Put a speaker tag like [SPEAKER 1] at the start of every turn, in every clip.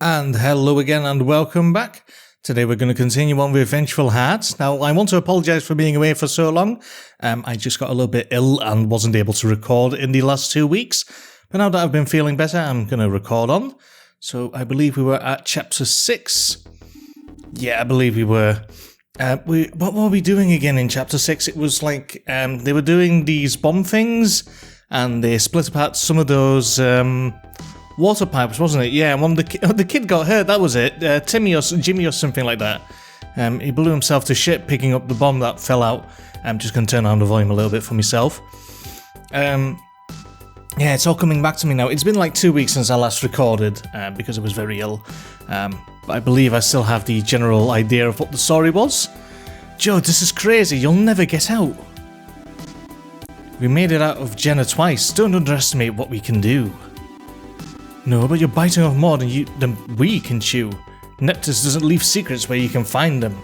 [SPEAKER 1] And hello again and welcome back. Today we're going to continue on with Vengeful Hearts. Now, I want to apologise for being away for so long. I just got a little bit ill and wasn't able to record in the last 2 weeks. But now that I've been feeling better, I'm going to record on. So I believe we were at chapter 6. Yeah, I believe we were. What were we doing again in chapter 6? It was like they were doing these bomb things and they split apart some of those water pipes, wasn't it? Yeah, the kid got hurt, that was it. Jimmy or something like that. He blew himself to shit picking up the bomb that fell out. I'm just going to turn down the volume a little bit for myself. Yeah, it's all coming back to me now. It's been like 2 weeks since I last recorded because I was very ill. But I believe I still have the general idea of what the story was. Joe, this is crazy. You'll never get out. We made it out of Jenna twice. Don't underestimate what we can do. No, but you're biting off more than we can chew. Neptus doesn't leave secrets where you can find them.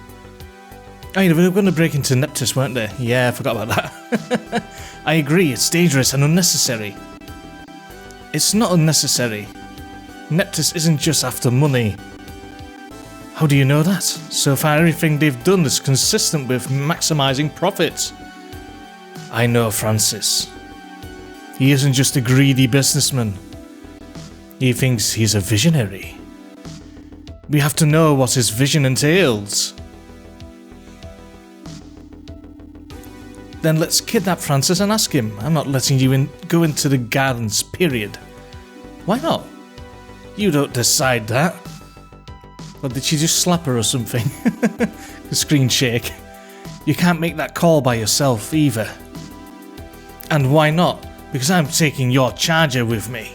[SPEAKER 1] Oh, they were going to break into Neptus, weren't they? Yeah, I forgot about that. I agree, it's dangerous and unnecessary. It's not unnecessary. Neptus isn't just after money. How do you know that? So far, everything they've done is consistent with maximising profits. I know Francis. He isn't just a greedy businessman. He thinks he's a visionary. We have to know what his vision entails. Then let's kidnap Francis and ask him. I'm not letting you go into the gardens, period. Why not? You don't decide that. Or did she just slap her or something? The screen shake. You can't make that call by yourself either. And why not? Because I'm taking your charger with me.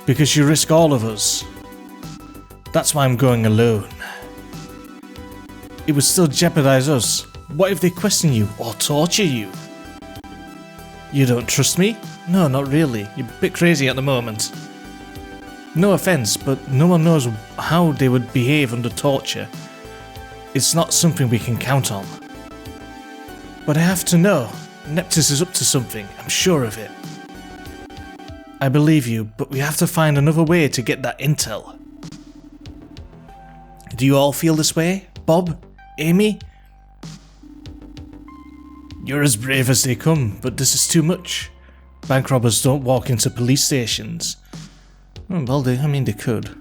[SPEAKER 1] Because you risk all of us. That's why I'm going alone. It would still jeopardize us. What if they question you or torture you? You don't trust me? No, not really. You're a bit crazy at the moment. No offense, but no one knows how they would behave under torture. It's not something we can count on. But I have to know. Neptus is up to something. I'm sure of it. I believe you, but we have to find another way to get that intel. Do you all feel this way? Bob? Amy? You're as brave as they come, but this is too much. Bank robbers don't walk into police stations. Well, they could.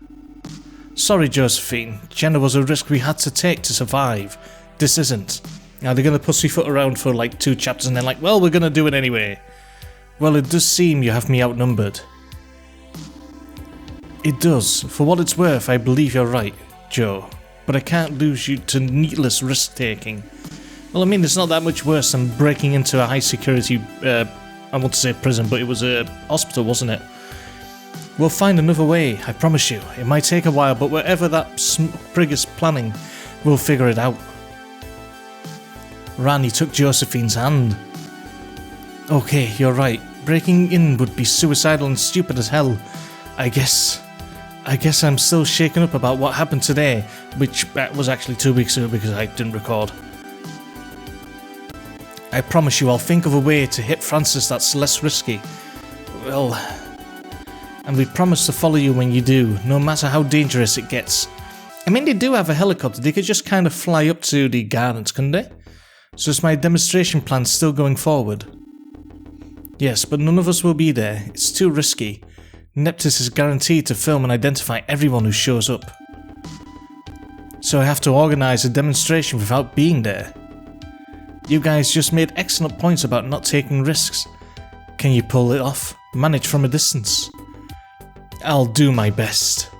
[SPEAKER 1] Sorry, Josephine. Jenna was a risk we had to take to survive. This isn't. Now they're going to pussyfoot around for like 2 chapters and then like, well, we're going to do it anyway. Well, it does seem you have me outnumbered. It does. For what it's worth, I believe you're right, Joe. But I can't lose you to needless risk-taking. Well, I mean, it's not that much worse than breaking into a high-security, I want to say prison, but it was a hospital, wasn't it? We'll find another way, I promise you. It might take a while, but whatever that sprig is planning, we'll figure it out. Rani took Josephine's hand. Okay, you're right. Breaking in would be suicidal and stupid as hell. I guess I'm still shaken up about what happened today, which was actually 2 weeks ago because I didn't record. I promise you I'll think of a way to hit Francis that's less risky. Well, and we promise to follow you when you do, no matter how dangerous it gets. I mean, they do have a helicopter, they could just kind of fly up to the gardens, couldn't they? So is my demonstration plan still going forward? Yes, but none of us will be there. It's too risky. Neptus is guaranteed to film and identify everyone who shows up. So I have to organise a demonstration without being there. You guys just made excellent points about not taking risks. Can you pull it off? Manage from a distance? I'll do my best.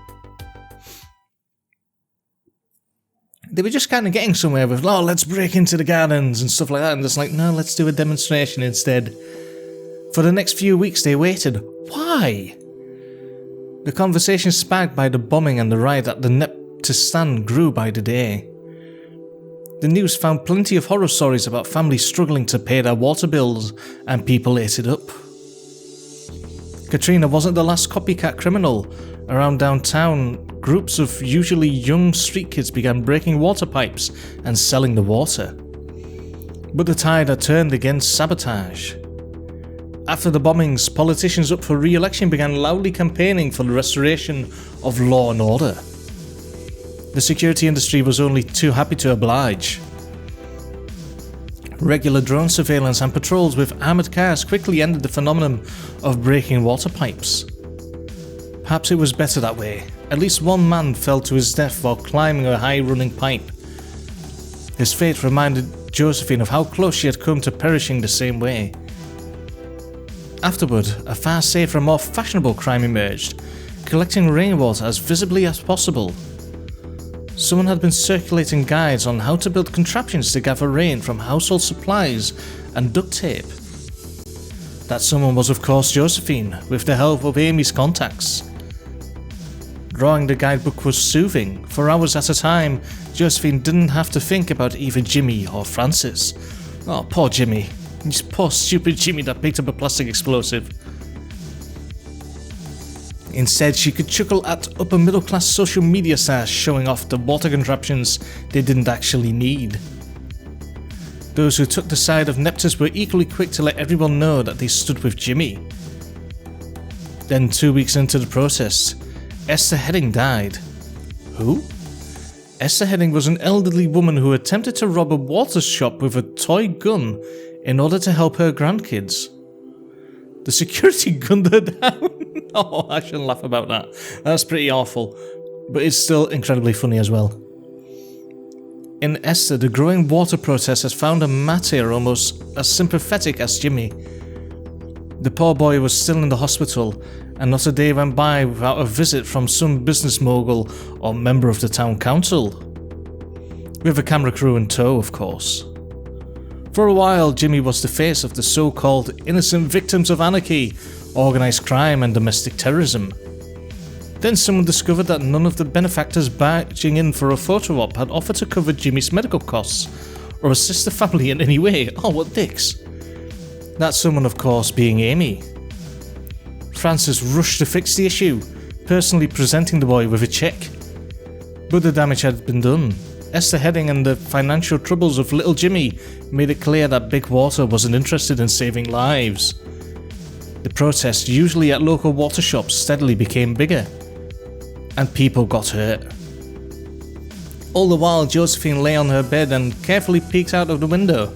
[SPEAKER 1] They were just kind of getting somewhere with, oh, let's break into the gardens and stuff like that. And it's like, no, let's do a demonstration instead. For the next few weeks they waited. Why? The conversation sparked by the bombing and the riot at the Neptus stand grew by the day. The news found plenty of horror stories about families struggling to pay their water bills, and people ate it up. Katrina wasn't the last copycat criminal. Around downtown, groups of usually young street kids began breaking water pipes and selling the water. But the tide had turned against sabotage. After the bombings, politicians up for re-election began loudly campaigning for the restoration of law and order. The security industry was only too happy to oblige. Regular drone surveillance and patrols with armoured cars quickly ended the phenomenon of breaking water pipes. Perhaps it was better that way. At least one man fell to his death while climbing a high-running pipe. His fate reminded Josephine of how close she had come to perishing the same way. Afterward, a far safer, more fashionable crime emerged, collecting rainwater as visibly as possible. Someone had been circulating guides on how to build contraptions to gather rain from household supplies and duct tape. That someone was of course Josephine, with the help of Amy's contacts. Drawing the guidebook was soothing. For hours at a time, Josephine didn't have to think about either Jimmy or Francis. Oh, poor Jimmy. This poor stupid Jimmy that picked up a plastic explosive. Instead, she could chuckle at upper middle class social media stars showing off the water contraptions they didn't actually need. Those who took the side of Neptus were equally quick to let everyone know that they stood with Jimmy. Then 2 weeks into the process, Esther Heading died. Who? Esther Heading was an elderly woman who attempted to rob a water shop with a toy gun in order to help her grandkids. The security gunned her down. Oh, I shouldn't laugh about that. That's pretty awful, but it's still incredibly funny as well. In Esther, the growing water protest has found a martyr almost as sympathetic as Jimmy. The poor boy was still in the hospital, and not a day went by without a visit from some business mogul or member of the town council. With a camera crew in tow, of course. For a while, Jimmy was the face of the so-called innocent victims of anarchy, organised crime and domestic terrorism. Then someone discovered that none of the benefactors barging in for a photo op had offered to cover Jimmy's medical costs, or assist the family in any way. Oh, what dicks. That someone, of course, being Amy. Francis rushed to fix the issue, personally presenting the boy with a cheque. But the damage had been done. Esther Heading and the financial troubles of little Jimmy made it clear that Big Water wasn't interested in saving lives. The protests, usually at local water shops, steadily became bigger. And people got hurt. All the while, Josephine lay on her bed and carefully peeked out of the window.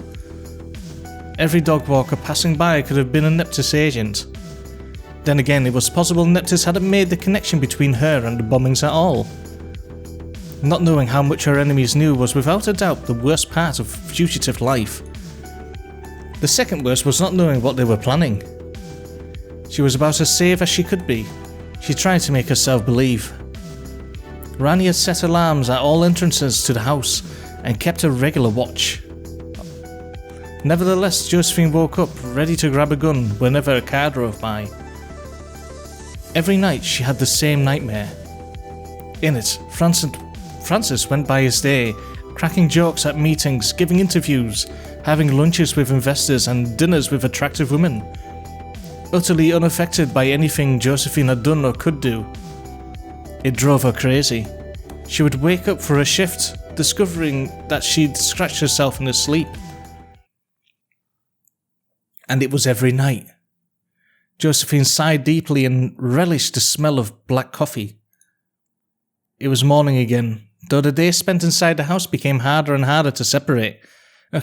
[SPEAKER 1] Every dog walker passing by could have been a Neptus agent. Then again, it was possible Neptus hadn't made the connection between her and the bombings at all. Not knowing how much her enemies knew was without a doubt the worst part of fugitive life. The second worst was not knowing what they were planning. She was about as safe as she could be. She tried to make herself believe. Rani had set alarms at all entrances to the house and kept a regular watch. Nevertheless, Josephine woke up ready to grab a gun whenever a car drove by. Every night she had the same nightmare. In it, Francis went by his day, cracking jokes at meetings, giving interviews, having lunches with investors and dinners with attractive women. Utterly unaffected by anything Josephine had done or could do. It drove her crazy. She would wake up for a shift, discovering that she'd scratched herself in her sleep. And it was every night. Josephine sighed deeply and relished the smell of black coffee. It was morning again, though the days spent inside the house became harder and harder to separate.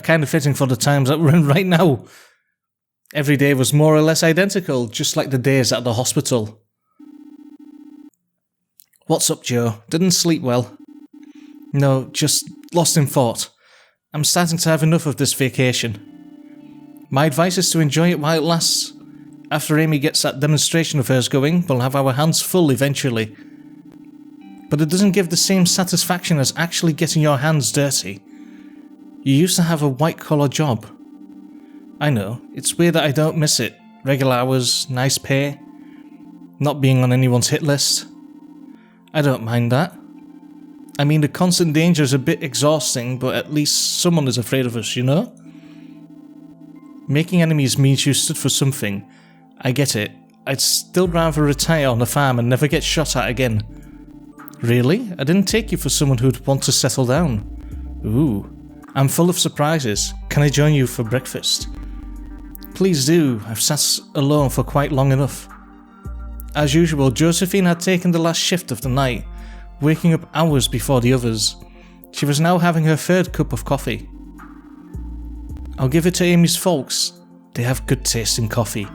[SPEAKER 1] Kind of fitting for the times that we're in right now. Every day was more or less identical, just like the days at the hospital. What's up, Joe? Didn't sleep well? No, just lost in thought. I'm starting to have enough of this vacation. My advice is to enjoy it while it lasts. After Amy gets that demonstration of hers going, we'll have our hands full eventually. But it doesn't give the same satisfaction as actually getting your hands dirty. You used to have a white-collar job. I know, it's weird that I don't miss it. Regular hours, nice pay, not being on anyone's hit list. I don't mind that. I mean, the constant danger is a bit exhausting, but at least someone is afraid of us, you know? Making enemies means you stood for something. I get it. I'd still rather retire on the farm and never get shot at again. Really? I didn't take you for someone who'd want to settle down. Ooh. I'm full of surprises. Can I join you for breakfast? Please do. I've sat alone for quite long enough. As usual, Josephine had taken the last shift of the night, waking up hours before the others. She was now having her third cup of coffee. I'll give it to Amy's folks. They have good taste in coffee.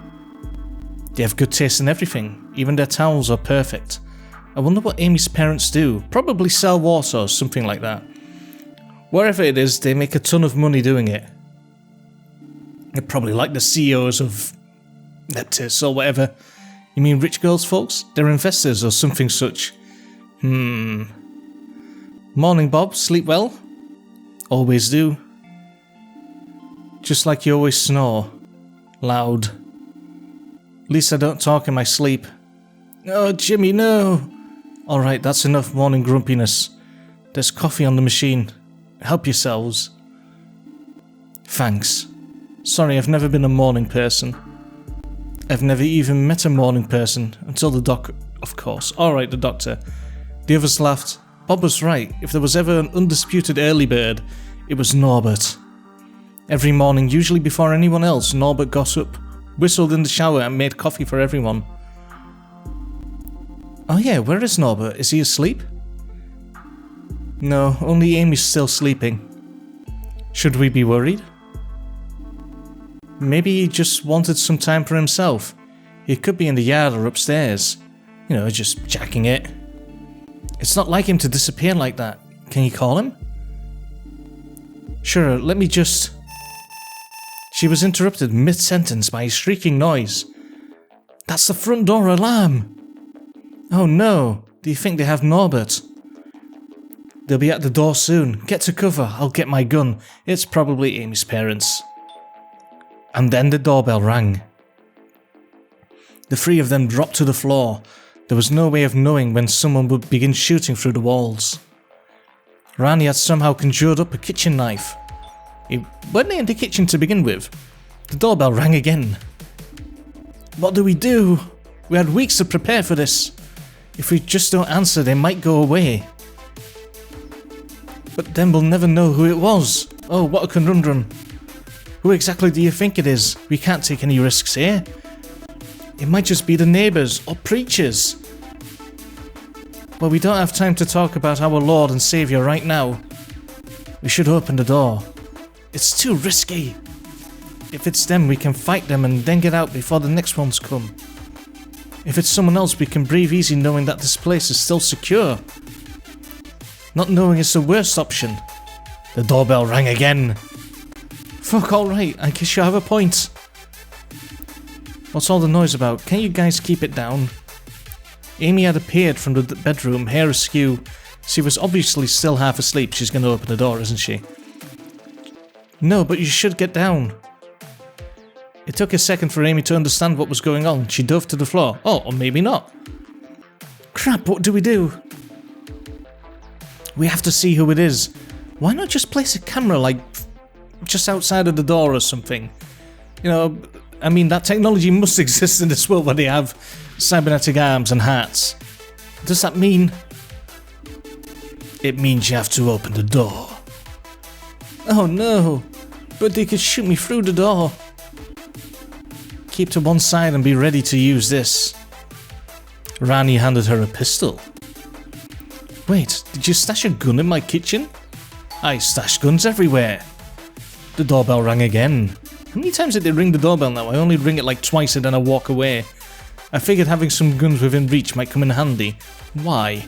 [SPEAKER 1] They have good taste in everything. Even their towels are perfect. I wonder what Amy's parents do. Probably sell water or something like that. Wherever it is, they make a ton of money doing it. They're probably like the CEOs of Neptis or whatever. You mean rich girls, folks? They're investors or something such. Morning, Bob. Sleep well? Always do. Just like you always snore. Loud. At least I don't talk in my sleep. Oh, Jimmy, no! Alright, that's enough morning grumpiness. There's coffee on the machine. Help yourselves. Thanks. Sorry, I've never been a morning person. I've never even met a morning person until the doc... Of course. Alright, the doctor. The others laughed. Bob was right. If there was ever an undisputed early bird, it was Norbert. Every morning, usually before anyone else, Norbert got up, whistled in the shower and made coffee for everyone. Oh yeah, where is Norbert? Is he asleep? No, only Amy's still sleeping. Should we be worried? Maybe he just wanted some time for himself. He could be in the yard or upstairs. You know, just jacking it. It's not like him to disappear like that. Can you call him? Sure, let me just... She was interrupted mid-sentence by a shrieking noise. That's the front door alarm! Oh no, do you think they have Norbert? They'll be at the door soon. Get to cover, I'll get my gun. It's probably Amy's parents. And then the doorbell rang. The three of them dropped to the floor. There was no way of knowing when someone would begin shooting through the walls. Rani had somehow conjured up a kitchen knife. He wasn't in the kitchen to begin with. The doorbell rang again. What do? We had weeks to prepare for this. If we just don't answer, they might go away. But then we'll never know who it was. Oh, what a conundrum. Who exactly do you think it is? We can't take any risks here. It might just be the neighbours or preachers. Well, we don't have time to talk about our Lord and Saviour right now. We should open the door. It's too risky. If it's them, we can fight them and then get out before the next ones come. If it's someone else, we can breathe easy knowing that this place is still secure. Not knowing is the worst option. The doorbell rang again. Fuck, alright, I guess you have a point. What's all the noise about? Can you guys keep it down? Amy had appeared from the bedroom, hair askew. She was obviously still half asleep. She's going to open the door, isn't she? No, but you should get down. It took a second for Amy to understand what was going on. She dove to the floor. Oh, or maybe not. Crap, what do? We have to see who it is. Why not just place a camera, like, just outside of the door or something? You know, I mean, that technology must exist in this world where they have cybernetic arms and hats. Does that mean... It means you have to open the door. Oh no, but they could shoot me through the door. Keep to one side and be ready to use this. Rani handed her a pistol. Wait, did you stash a gun in my kitchen? I stash guns everywhere. The doorbell rang again. How many times did they ring the doorbell now? I only ring it like twice and then I walk away. I figured having some guns within reach might come in handy. Why?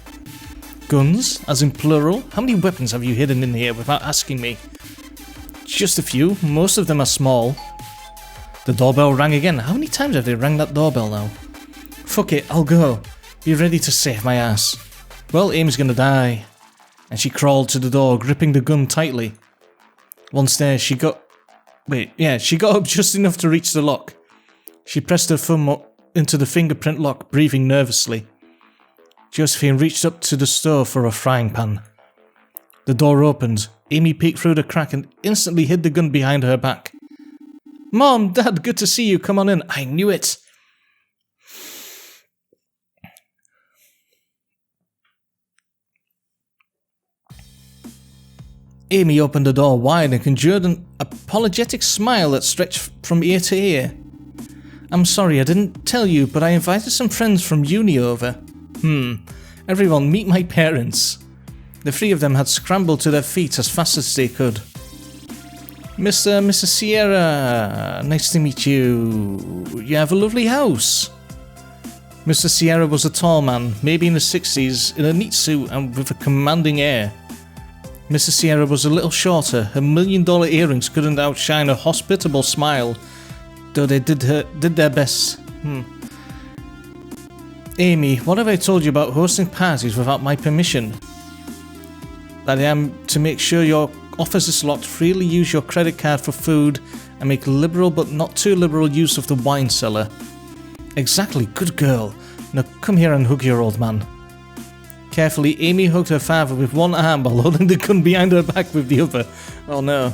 [SPEAKER 1] Guns? As in plural? How many weapons have you hidden in here without asking me? Just a few. Most of them are small. The doorbell rang again. How many times have they rang that doorbell now? Fuck it, I'll go. Be ready to save my ass. Well, Amy's gonna die. And she crawled to the door, gripping the gun tightly. Once there, she got up just enough to reach the lock. She pressed her thumb up into the fingerprint lock, breathing nervously. Josephine reached up to the stove for a frying pan. The door opened. Amy peeked through the crack and instantly hid the gun behind her back. Mom, Dad, good to see you. Come on in. I knew it. Amy opened the door wide and conjured an apologetic smile that stretched from ear to ear. I'm sorry I didn't tell you, but I invited some friends from uni over. Everyone, meet my parents. The three of them had scrambled to their feet as fast as they could. Mr. and Mrs. Sierra, nice to meet you. You have a lovely house. Mr. Sierra was a tall man, maybe in the 60s, in a neat suit and with a commanding air. Mrs. Sierra was a little shorter. Her $1 million earrings couldn't outshine a hospitable smile, though they did their best. Amy, what have I told you about hosting parties without my permission? That I am to make sure your office is locked, freely use your credit card for food, and make liberal but not too liberal use of the wine cellar. Exactly, good girl. Now come here and hug your old man. Carefully, Amy hugged her father with one arm while holding the gun behind her back with the other. Oh no.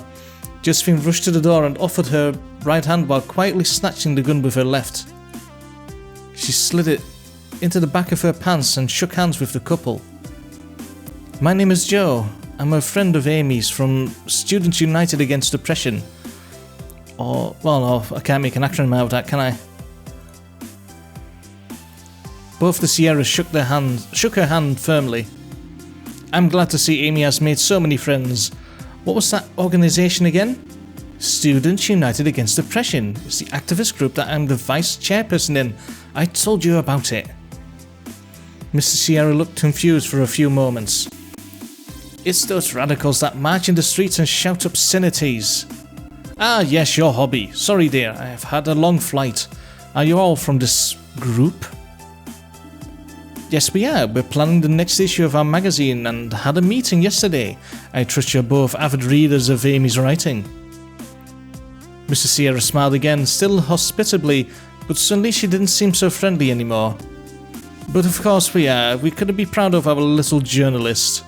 [SPEAKER 1] Josephine rushed to the door and offered her right hand while quietly snatching the gun with her left. She slid it into the back of her pants and shook hands with the couple. My name is Joe. I'm a friend of Amy's from Students United Against Oppression. Or, well, no, I can't make an acronym out of that, can I? Both the Sierras shook her hand firmly. I'm glad to see Amy has made so many friends. What was that organisation again? Students United Against Oppression. It's the activist group that I'm the vice chairperson in. I told you about it. Mr. Sierra looked confused for a few moments. It's those radicals that march in the streets and shout obscenities. Ah, yes, your hobby. Sorry, dear, I have had a long flight. Are you all from this group? Yes, we are. We're planning the next issue of our magazine and had a meeting yesterday. I trust you're both avid readers of Amy's writing. Mr. Sierra smiled again, still hospitably, but suddenly she didn't seem so friendly anymore. But of course we are. We couldn't be proud of our little journalist.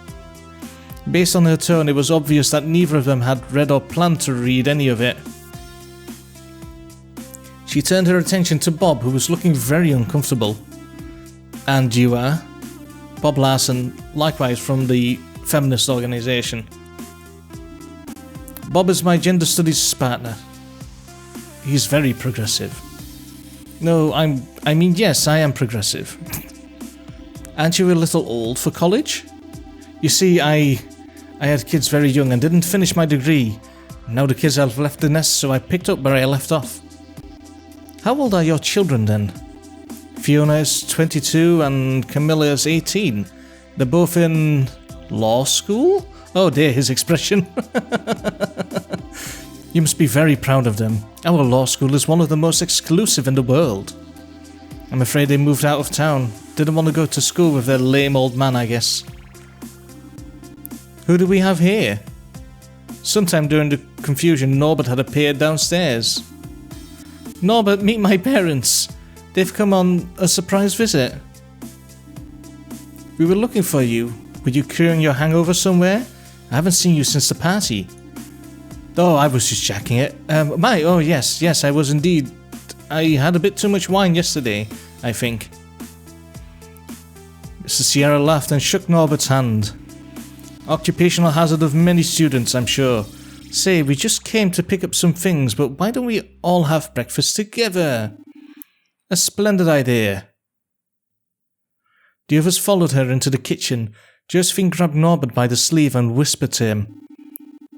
[SPEAKER 1] Based on her tone, it was obvious that neither of them had read or planned to read any of it. She turned her attention to Bob, who was looking very uncomfortable. And you are? Bob Larson, likewise from the feminist organisation. Bob is my gender studies partner. He's very progressive. No, I mean yes, I am progressive. Aren't you a little old for college? You see, I had kids very young and didn't finish my degree. Now the kids have left the nest, so I picked up where I left off. How old are your children then? Fiona is 22 and Camilla is 18. They're both in law school? Oh dear, his expression. You must be very proud of them. Our law school is one of the most exclusive in the world. I'm afraid they moved out of town. Didn't want to go to school with their lame old man, I guess. Who do we have here? Sometime during the confusion, Norbert had appeared downstairs. Norbert, meet my parents. They've come on a surprise visit. We were looking for you. Were you curing your hangover somewhere? I haven't seen you since the party. Oh, I was just checking it. Oh yes, I was indeed. I had a bit too much wine yesterday, I think. Mr. Sierra laughed and shook Norbert's hand. Occupational hazard of many students, I'm sure. Say, we just came to pick up some things, but why don't we all have breakfast together? A splendid idea. The others followed her into the kitchen. Josephine grabbed Norbert by the sleeve and whispered to him.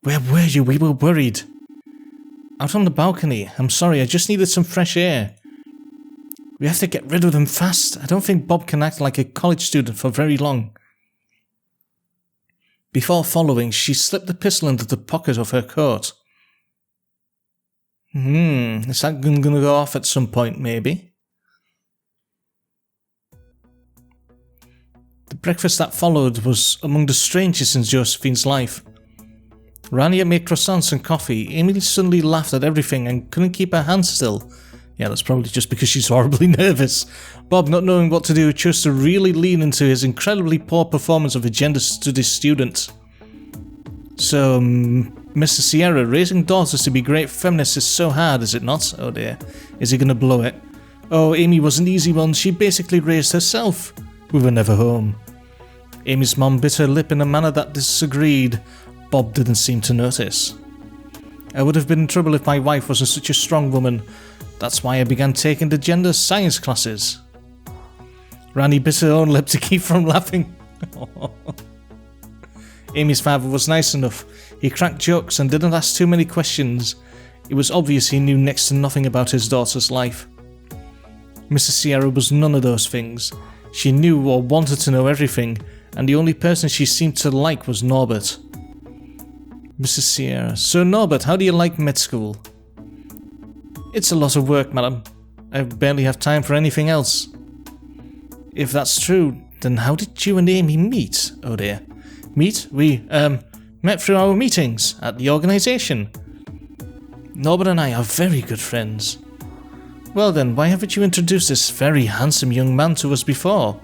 [SPEAKER 1] Where were you? We were worried. Out on the balcony. I'm sorry, I just needed some fresh air. We have to get rid of them fast. I don't think Bob can act like a college student for very long. Before following, she slipped the pistol into the pocket of her coat. Is that gun gonna go off at some point, maybe? The breakfast that followed was among the strangest in Josephine's life. Rania made croissants and coffee. Amy suddenly laughed at everything and couldn't keep her hands still. Yeah, that's probably just because she's horribly nervous. Bob, not knowing what to do, chose to really lean into his incredibly poor performance of a gender studies student. So, Mr. Sierra, raising daughters to be great feminists is so hard, is it not? Oh dear, is he gonna blow it? Oh, Amy was an easy one. She basically raised herself. We were never home. Amy's mom bit her lip in a manner that disagreed. Bob didn't seem to notice. I would have been in trouble if my wife wasn't such a strong woman. That's why I began taking the gender science classes. Rani bit her own lip to keep from laughing. Amy's father was nice enough. He cracked jokes and didn't ask too many questions. It was obvious he knew next to nothing about his daughter's life. Mrs. Sierra was none of those things. She knew or wanted to know everything, and the only person she seemed to like was Norbert. Mrs. Sierra: So Norbert, how do you like med school? It's a lot of work, madam. I barely have time for anything else. If that's true, then how did you and Amy meet? Oh dear. Meet? We, met through our meetings at the organisation. Norbert and I are very good friends. Well then, why haven't you introduced this very handsome young man to us before?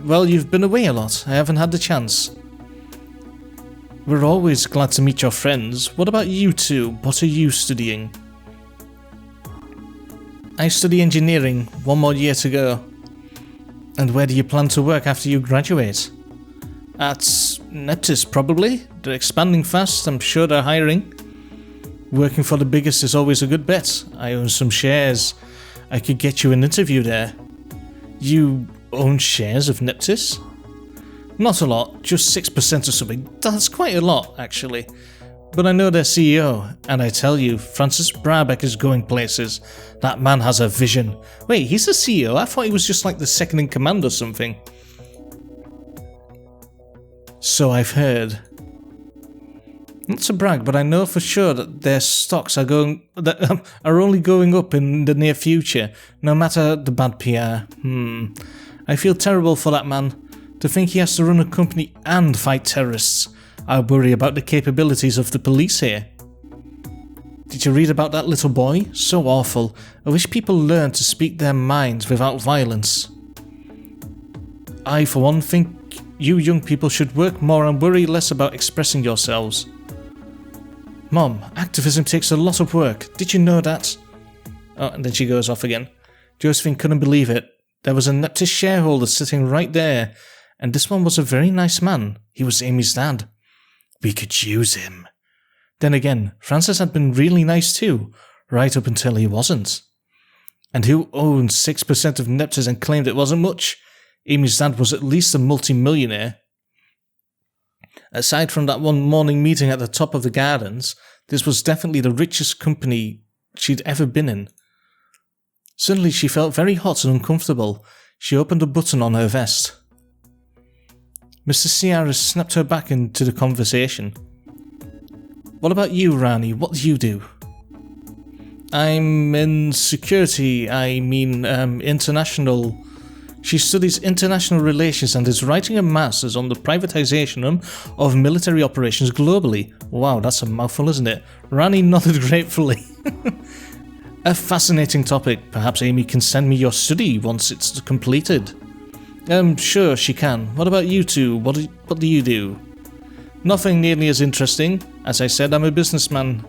[SPEAKER 1] Well, you've been away a lot. I haven't had the chance. We're always glad to meet your friends. What about you two? What are you studying? I study engineering. 1 more year to go. And where do you plan to work after you graduate? At Neptis, probably. They're expanding fast. I'm sure they're hiring. Working for the biggest is always a good bet. I own some shares. I could get you an interview there. You own shares of Neptis? Not a lot, just 6% or something. That's quite a lot, actually. But I know their CEO, and I tell you, Francis Brabeck is going places. That man has a vision. Wait, he's the CEO? I thought he was just like the second in command or something. So I've heard. Not to brag, but I know for sure that their stocks are only going up in the near future, no matter the bad PR. I feel terrible for that man. To think he has to run a company and fight terrorists. I worry about the capabilities of the police here. Did you read about that little boy? So awful. I wish people learned to speak their minds without violence. I, for one, think you young people should work more and worry less about expressing yourselves. Mom, activism takes a lot of work. Did you know that? Oh, and then she goes off again. Josephine couldn't believe it. There was a Neptis shareholder sitting right there, and this one was a very nice man. He was Amy's dad. We could use him. Then again, Francis had been really nice too, right up until he wasn't. And who owned 6% of Neptis and claimed it wasn't much? Amy's dad was at least a multi-millionaire. Aside from that one morning meeting at the top of the gardens, this was definitely the richest company she'd ever been in. Suddenly she felt very hot and uncomfortable. She opened a button on her vest. Mr. Sierra snapped her back into the conversation. What about you, Rani? What do you do? I'm in security, international. She studies international relations and is writing a master's on the privatization of military operations globally. Wow, that's a mouthful, isn't it? Rani nodded gratefully. A fascinating topic. Perhaps Amy can send me your study once it's completed. Sure, she can. What about you two? What do you do? Nothing nearly as interesting. As I said, I'm a businessman.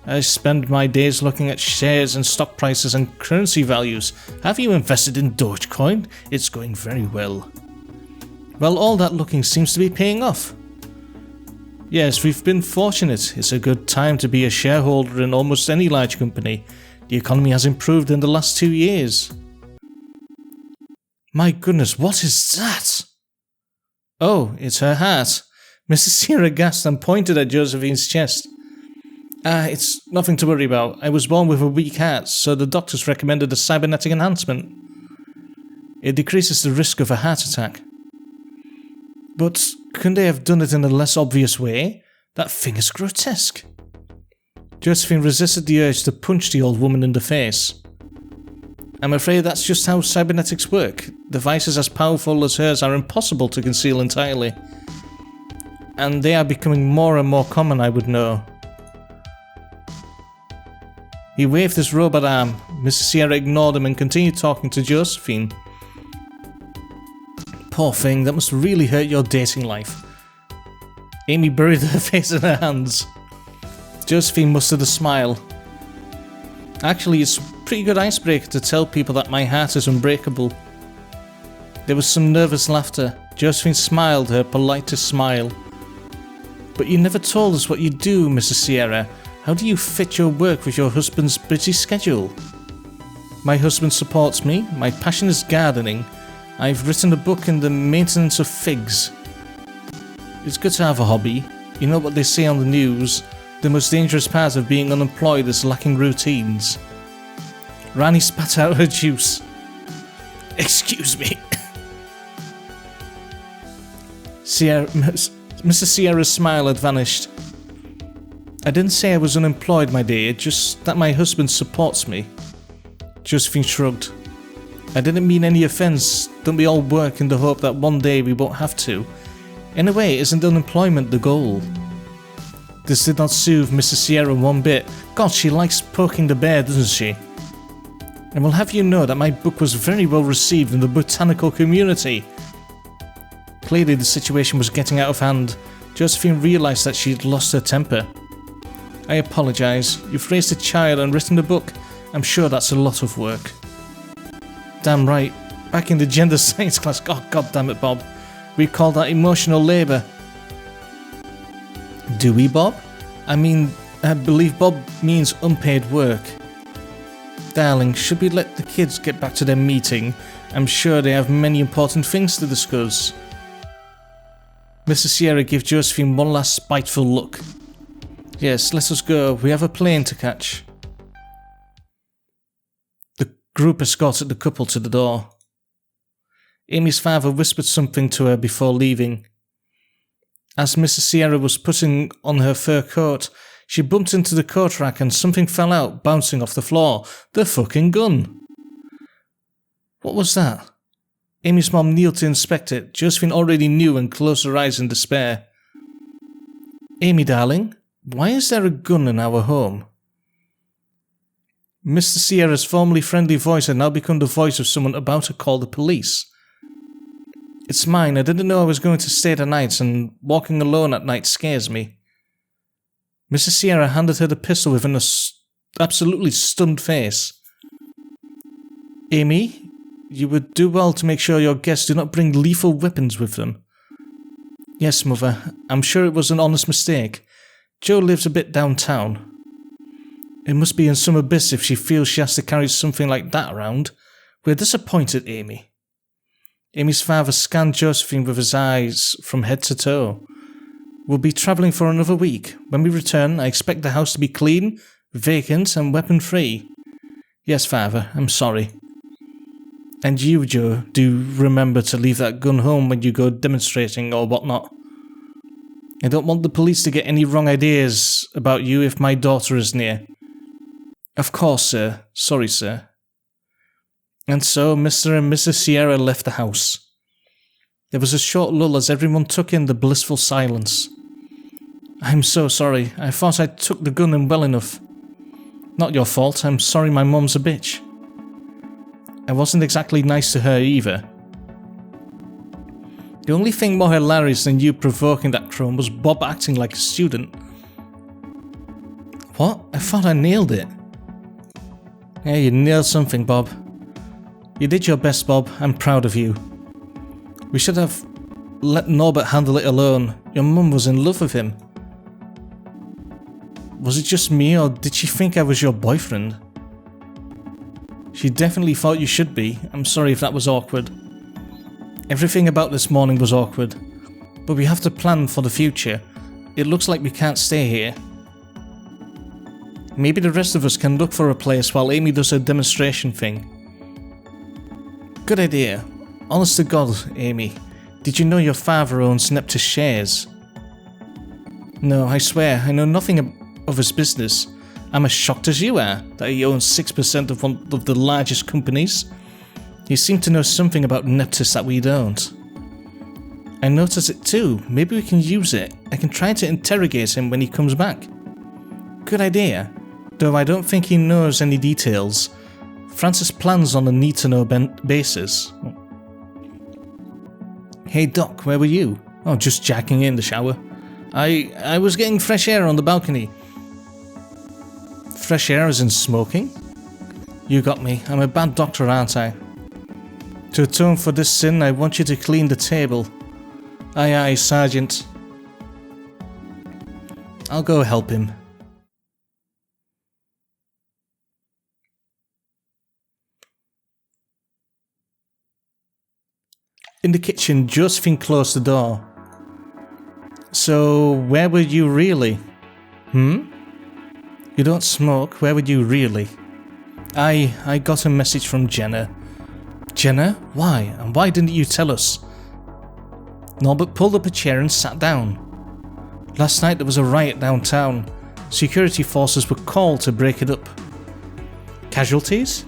[SPEAKER 1] I spend my days looking at shares and stock prices and currency values. Have you invested in Dogecoin? It's going very well. Well, all that looking seems to be paying off. Yes, we've been fortunate. It's a good time to be a shareholder in almost any large company. The economy has improved in the last 2 years. My goodness, what is that? Oh, it's her hat. Mrs. Sierra gasped and pointed at Josephine's chest. It's nothing to worry about. I was born with a weak heart, so the doctors recommended a cybernetic enhancement. It decreases the risk of a heart attack. But couldn't they have done it in a less obvious way? That thing is grotesque. Josephine resisted the urge to punch the old woman in the face. I'm afraid that's just how cybernetics work. Devices as powerful as hers are impossible to conceal entirely. And they are becoming more and more common, I would know. He waved his robot arm. Mrs. Sierra ignored him and continued talking to Josephine. Poor thing, that must really hurt your dating life. Amy buried her face in her hands. Josephine mustered a smile. Actually, it's a pretty good icebreaker to tell people that my heart is unbreakable. There was some nervous laughter. Josephine smiled her politest smile. But you never told us what you do, Mrs. Sierra. How do you fit your work with your husband's busy schedule? My husband supports me. My passion is gardening. I've written a book in the maintenance of figs. It's good to have a hobby. You know what they say on the news. The most dangerous part of being unemployed is lacking routines. Rani spat out her juice. Excuse me. Mrs. Sierra's smile had vanished. I didn't say I was unemployed, my dear, just that my husband supports me. Josephine shrugged. I didn't mean any offence. Don't we all work in the hope that one day we won't have to? In a way, isn't unemployment the goal? This did not soothe Mrs. Sierra one bit. God, she likes poking the bear, doesn't she? And will have you know that my book was very well received in the botanical community. Clearly the situation was getting out of hand. Josephine realised that she'd lost her temper. I apologise. You've raised a child and written a book. I'm sure that's a lot of work. Damn right. Back in the gender science class, God damn it, Bob. We call that emotional labour. Do we, Bob? I believe Bob means unpaid work. Darling, should we let the kids get back to their meeting? I'm sure they have many important things to discuss. Mrs. Sierra gave Josephine one last spiteful look. Yes, let us go. We have a plane to catch. The group escorted the couple to the door. Amy's father whispered something to her before leaving. As Mrs. Sierra was putting on her fur coat, she bumped into the coat rack and something fell out, bouncing off the floor. The fucking gun! What was that? Amy's mom kneeled to inspect it. Josephine already knew and closed her eyes in despair. Amy, darling, why is there a gun in our home? Mr. Sierra's formerly friendly voice had now become the voice of someone about to call the police. It's mine. I didn't know I was going to stay the night, and walking alone at night scares me. Mrs. Sierra handed her the pistol with an absolutely stunned face. Amy, you would do well to make sure your guests do not bring lethal weapons with them. Yes, Mother. I'm sure it was an honest mistake. Jo lives a bit downtown. It must be in some abyss if she feels she has to carry something like that around. We're disappointed, Amy. Amy's father scanned Josephine with his eyes from head to toe. We'll be travelling for another week. When we return, I expect the house to be clean, vacant, and weapon-free. Yes, Father, I'm sorry. And you, Jo, do remember to leave that gun home when you go demonstrating or whatnot. I don't want the police to get any wrong ideas about you if my daughter is near. Of course, sir. Sorry, sir. And so Mr. and Mrs. Sierra left the house. There was a short lull as everyone took in the blissful silence. I'm so sorry. I thought I took the gun in well enough. Not your fault. I'm sorry my mum's a bitch. I wasn't exactly nice to her either. The only thing more hilarious than you provoking that crone was Bob acting like a student. What? I thought I nailed it. Yeah, you nailed something, Bob. You did your best, Bob. I'm proud of you. We should have let Norbert handle it alone. Your mum was in love with him. Was it just me, or did she think I was your boyfriend? She definitely thought you should be. I'm sorry if that was awkward. Everything about this morning was awkward. But we have to plan for the future. It looks like we can't stay here. Maybe the rest of us can look for a place while Amy does her demonstration thing. Good idea. Honest to God, Amy, did you know your father owns Neptus shares? No, I swear, I know nothing of his business. I'm as shocked as you are that he owns 6% of one of the largest companies. He seemed to know something about Neptus that we don't. I noticed it too. Maybe we can use it. I can try to interrogate him when he comes back. Good idea. Though I don't think he knows any details. Francis plans on a need-to-know basis. Hey Doc, where were you? Oh, just jacking in the shower. I was getting fresh air on the balcony. Fresh air as in smoking? You got me. I'm a bad doctor, aren't I? To atone for this sin, I want you to clean the table. Aye, aye, Sergeant. I'll go help him. In the kitchen, Josephine closed the door. So, where were you really? You don't smoke, where were you really? I got a message from Jenna. Jenna? Why? And why didn't you tell us? Norbert pulled up a chair and sat down. Last night there was a riot downtown. Security forces were called to break it up. Casualties?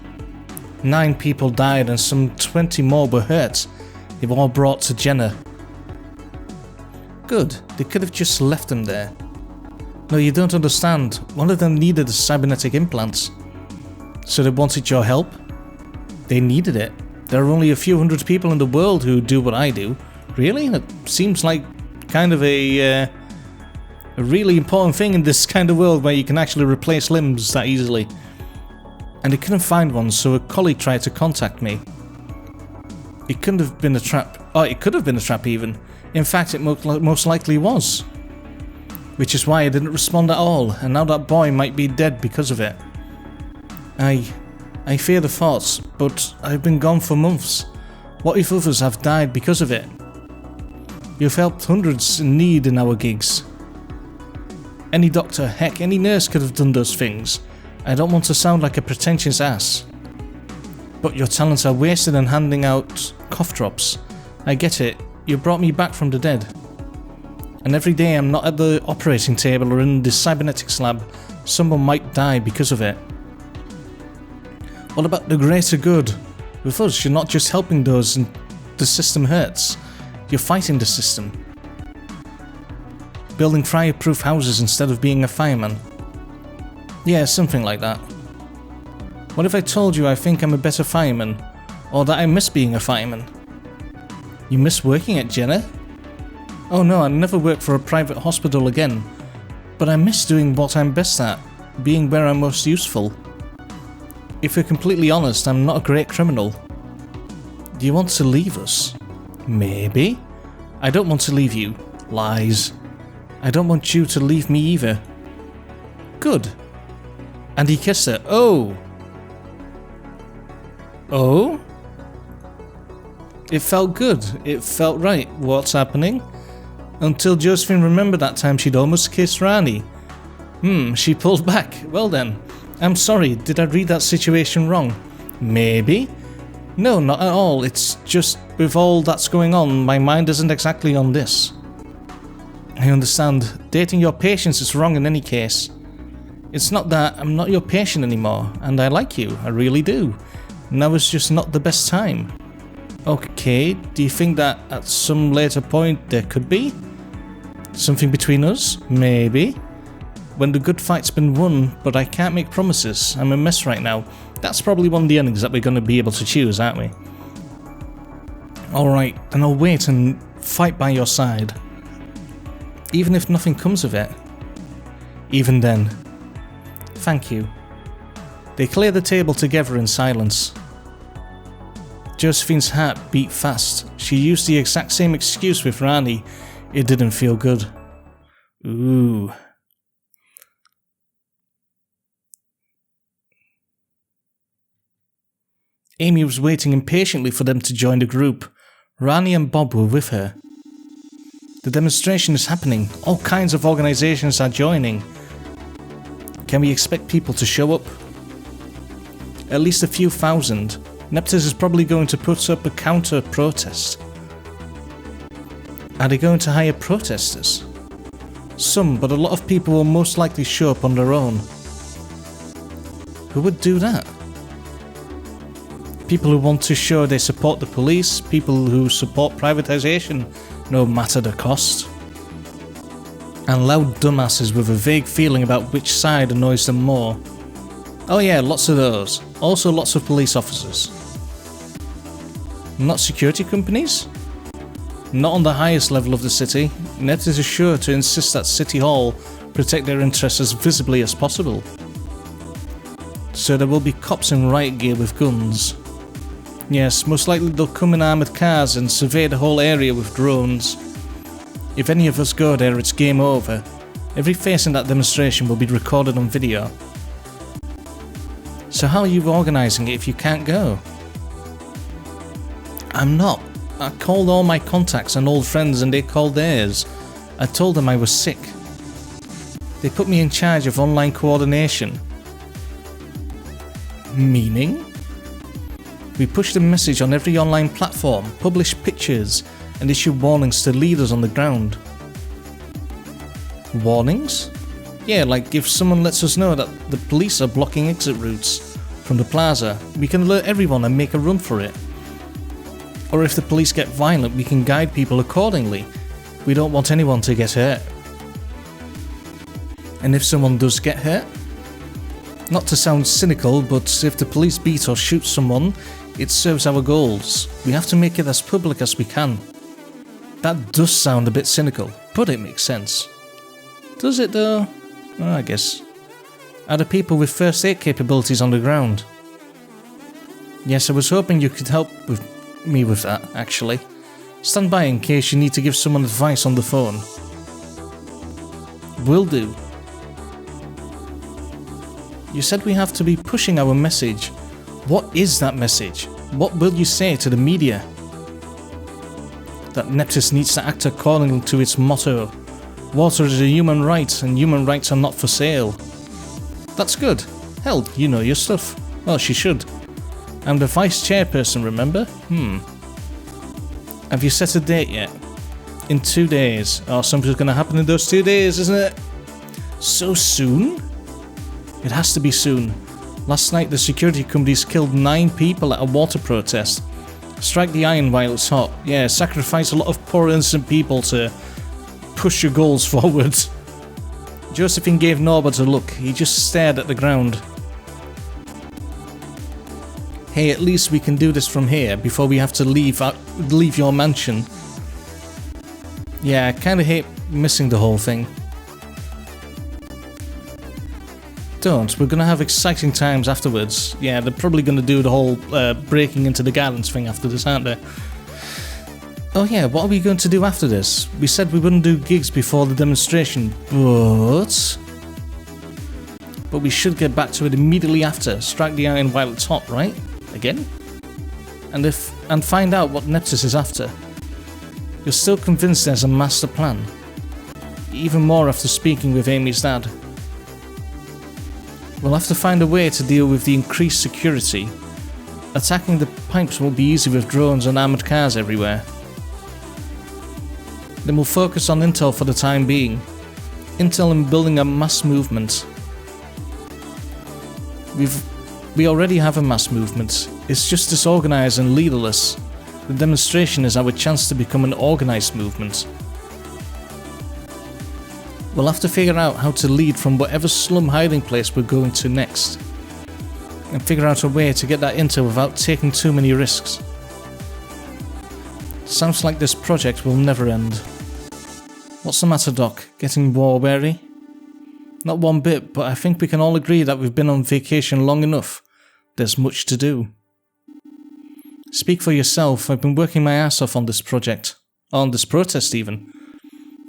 [SPEAKER 1] 9 people died and some 20 more were hurt. They were all brought to Jenna. Good, they could have just left them there. No, you don't understand. One of them needed a cybernetic implant. So they wanted your help? They needed it. There are only a few hundred people in the world who do what I do. Really? That seems like kind of a really important thing in this kind of world where you can actually replace limbs that easily. And they couldn't find one, so a colleague tried to contact me. It couldn't have been a trap. Oh, it could have been a trap even. In fact, it most likely was. Which is why I didn't respond at all, and now that boy might be dead because of it. I fear the thoughts, but I've been gone for months. What if others have died because of it? You've helped hundreds in need in our gigs. Any doctor, heck, any nurse could have done those things. I don't want to sound like a pretentious ass. But your talents are wasted in handing out cough drops. I get it, you brought me back from the dead. And every day I'm not at the operating table or in the cybernetics lab, someone might die because of it. What about the greater good? With us, you're not just helping those the system hurts. You're fighting the system. Building fireproof houses instead of being a fireman. Yeah, something like that. What if I told you I think I'm a better fireman? Or that I miss being a fireman? You miss working at Jenna? Oh no, I'd never work for a private hospital again. But I miss doing what I'm best at, being where I'm most useful. If we're completely honest, I'm not a great criminal. Do you want to leave us? Maybe. I don't want to leave you. Lies. I don't want you to leave me either. Good. And he kissed her. Oh. Oh? It felt good. It felt right. What's happening? Until Josephine remembered that time she'd almost kissed Rani. She pulled back. Well then. I'm sorry, did I read that situation wrong? Maybe? No, not at all. It's just, with all that's going on, my mind isn't exactly on this. I understand. Dating your patients is wrong in any case. It's not that I'm not your patient anymore, and I like you, I really do. Now is just not the best time. Okay, do you think that at some later point there could be? Something between us? Maybe. When the good fight's been won, but I can't make promises. I'm a mess right now. That's probably one of the endings that we're going to be able to choose, aren't we? Alright, then I'll wait and fight by your side. Even if nothing comes of it. Even then. Thank you. They clear the table together in silence. Josephine's heart beat fast. She used the exact same excuse with Rani. It didn't feel good. Ooh. Amy was waiting impatiently for them to join the group. Rani and Bob were with her. The demonstration is happening. All kinds of organizations are joining. Can we expect people to show up? At least a few thousand. Neptus is probably going to put up a counter-protest. Are they going to hire protesters? Some, but a lot of people will most likely show up on their own. Who would do that? People who want to show they support the police, people who support privatization, no matter the cost. And loud dumbasses with a vague feeling about which side annoys them more. Oh yeah, lots of those. Also lots of police officers. Not security companies? Not on the highest level of the city. Neptus is sure to insist that City Hall protect their interests as visibly as possible. So there will be cops in riot gear with guns. Yes, most likely they'll come in armoured cars and survey the whole area with drones. If any of us go there, it's game over. Every face in that demonstration will be recorded on video. So how are you organising it if you can't go? I'm not. I called all my contacts and old friends and they called theirs. I told them I was sick. They put me in charge of online coordination. Meaning? We pushed a message on every online platform, published pictures, and issued warnings to leaders on the ground. Warnings? Yeah, like if someone lets us know that the police are blocking exit routes from the plaza, we can alert everyone and make a run for it. Or if the police get violent, we can guide people accordingly. We don't want anyone to get hurt. And if someone does get hurt? Not to sound cynical, but if the police beat or shoot someone, it serves our goals. We have to make it as public as we can. That does sound a bit cynical, but it makes sense. Does it though? Oh, I guess. Are there people with first aid capabilities on the ground? Yes, I was hoping you could help me with that, actually. Stand by in case you need to give someone advice on the phone. Will do. You said we have to be pushing our message. What is that message? What will you say to the media? That Neptis needs to act according to its motto. Water is a human right, and human rights are not for sale. That's good. Hell, you know your stuff. Well, she should. I'm the vice chairperson, remember? Have you set a date yet? In 2 days. Oh, something's gonna happen in those 2 days, isn't it? So soon? It has to be soon. Last night the security companies killed 9 people at a water protest. Strike the iron while it's hot. Yeah, sacrifice a lot of poor innocent people to push your goals forward. Josephine gave Norbert a look. He just stared at the ground. Hey, at least we can do this from here before we have to leave your mansion. Yeah, I kinda hate missing the whole thing. Don't. We're gonna have exciting times afterwards. Yeah, they're probably gonna do the whole breaking into the gardens thing after this, aren't they? Oh yeah, what are we going to do after this? We said we wouldn't do gigs before the demonstration, but we should get back to it immediately after. Strike the iron while it's hot, right? Again? And find out what Neptis is after. You're still convinced there's a master plan. Even more after speaking with Amy's dad. We'll have to find a way to deal with the increased security. Attacking the pipes won't be easy with drones and armoured cars everywhere. Then we'll focus on intel for the time being. Intel and building a mass movement. We already have a mass movement. It's just disorganised and leaderless. The demonstration is our chance to become an organised movement. We'll have to figure out how to lead from whatever slum hiding place we're going to next. And figure out a way to get that intel without taking too many risks. Sounds like this project will never end. What's the matter, Doc? Getting war weary? Not one bit, but I think we can all agree that we've been on vacation long enough. There's much to do. Speak for yourself, I've been working my ass off on this project. On this protest even.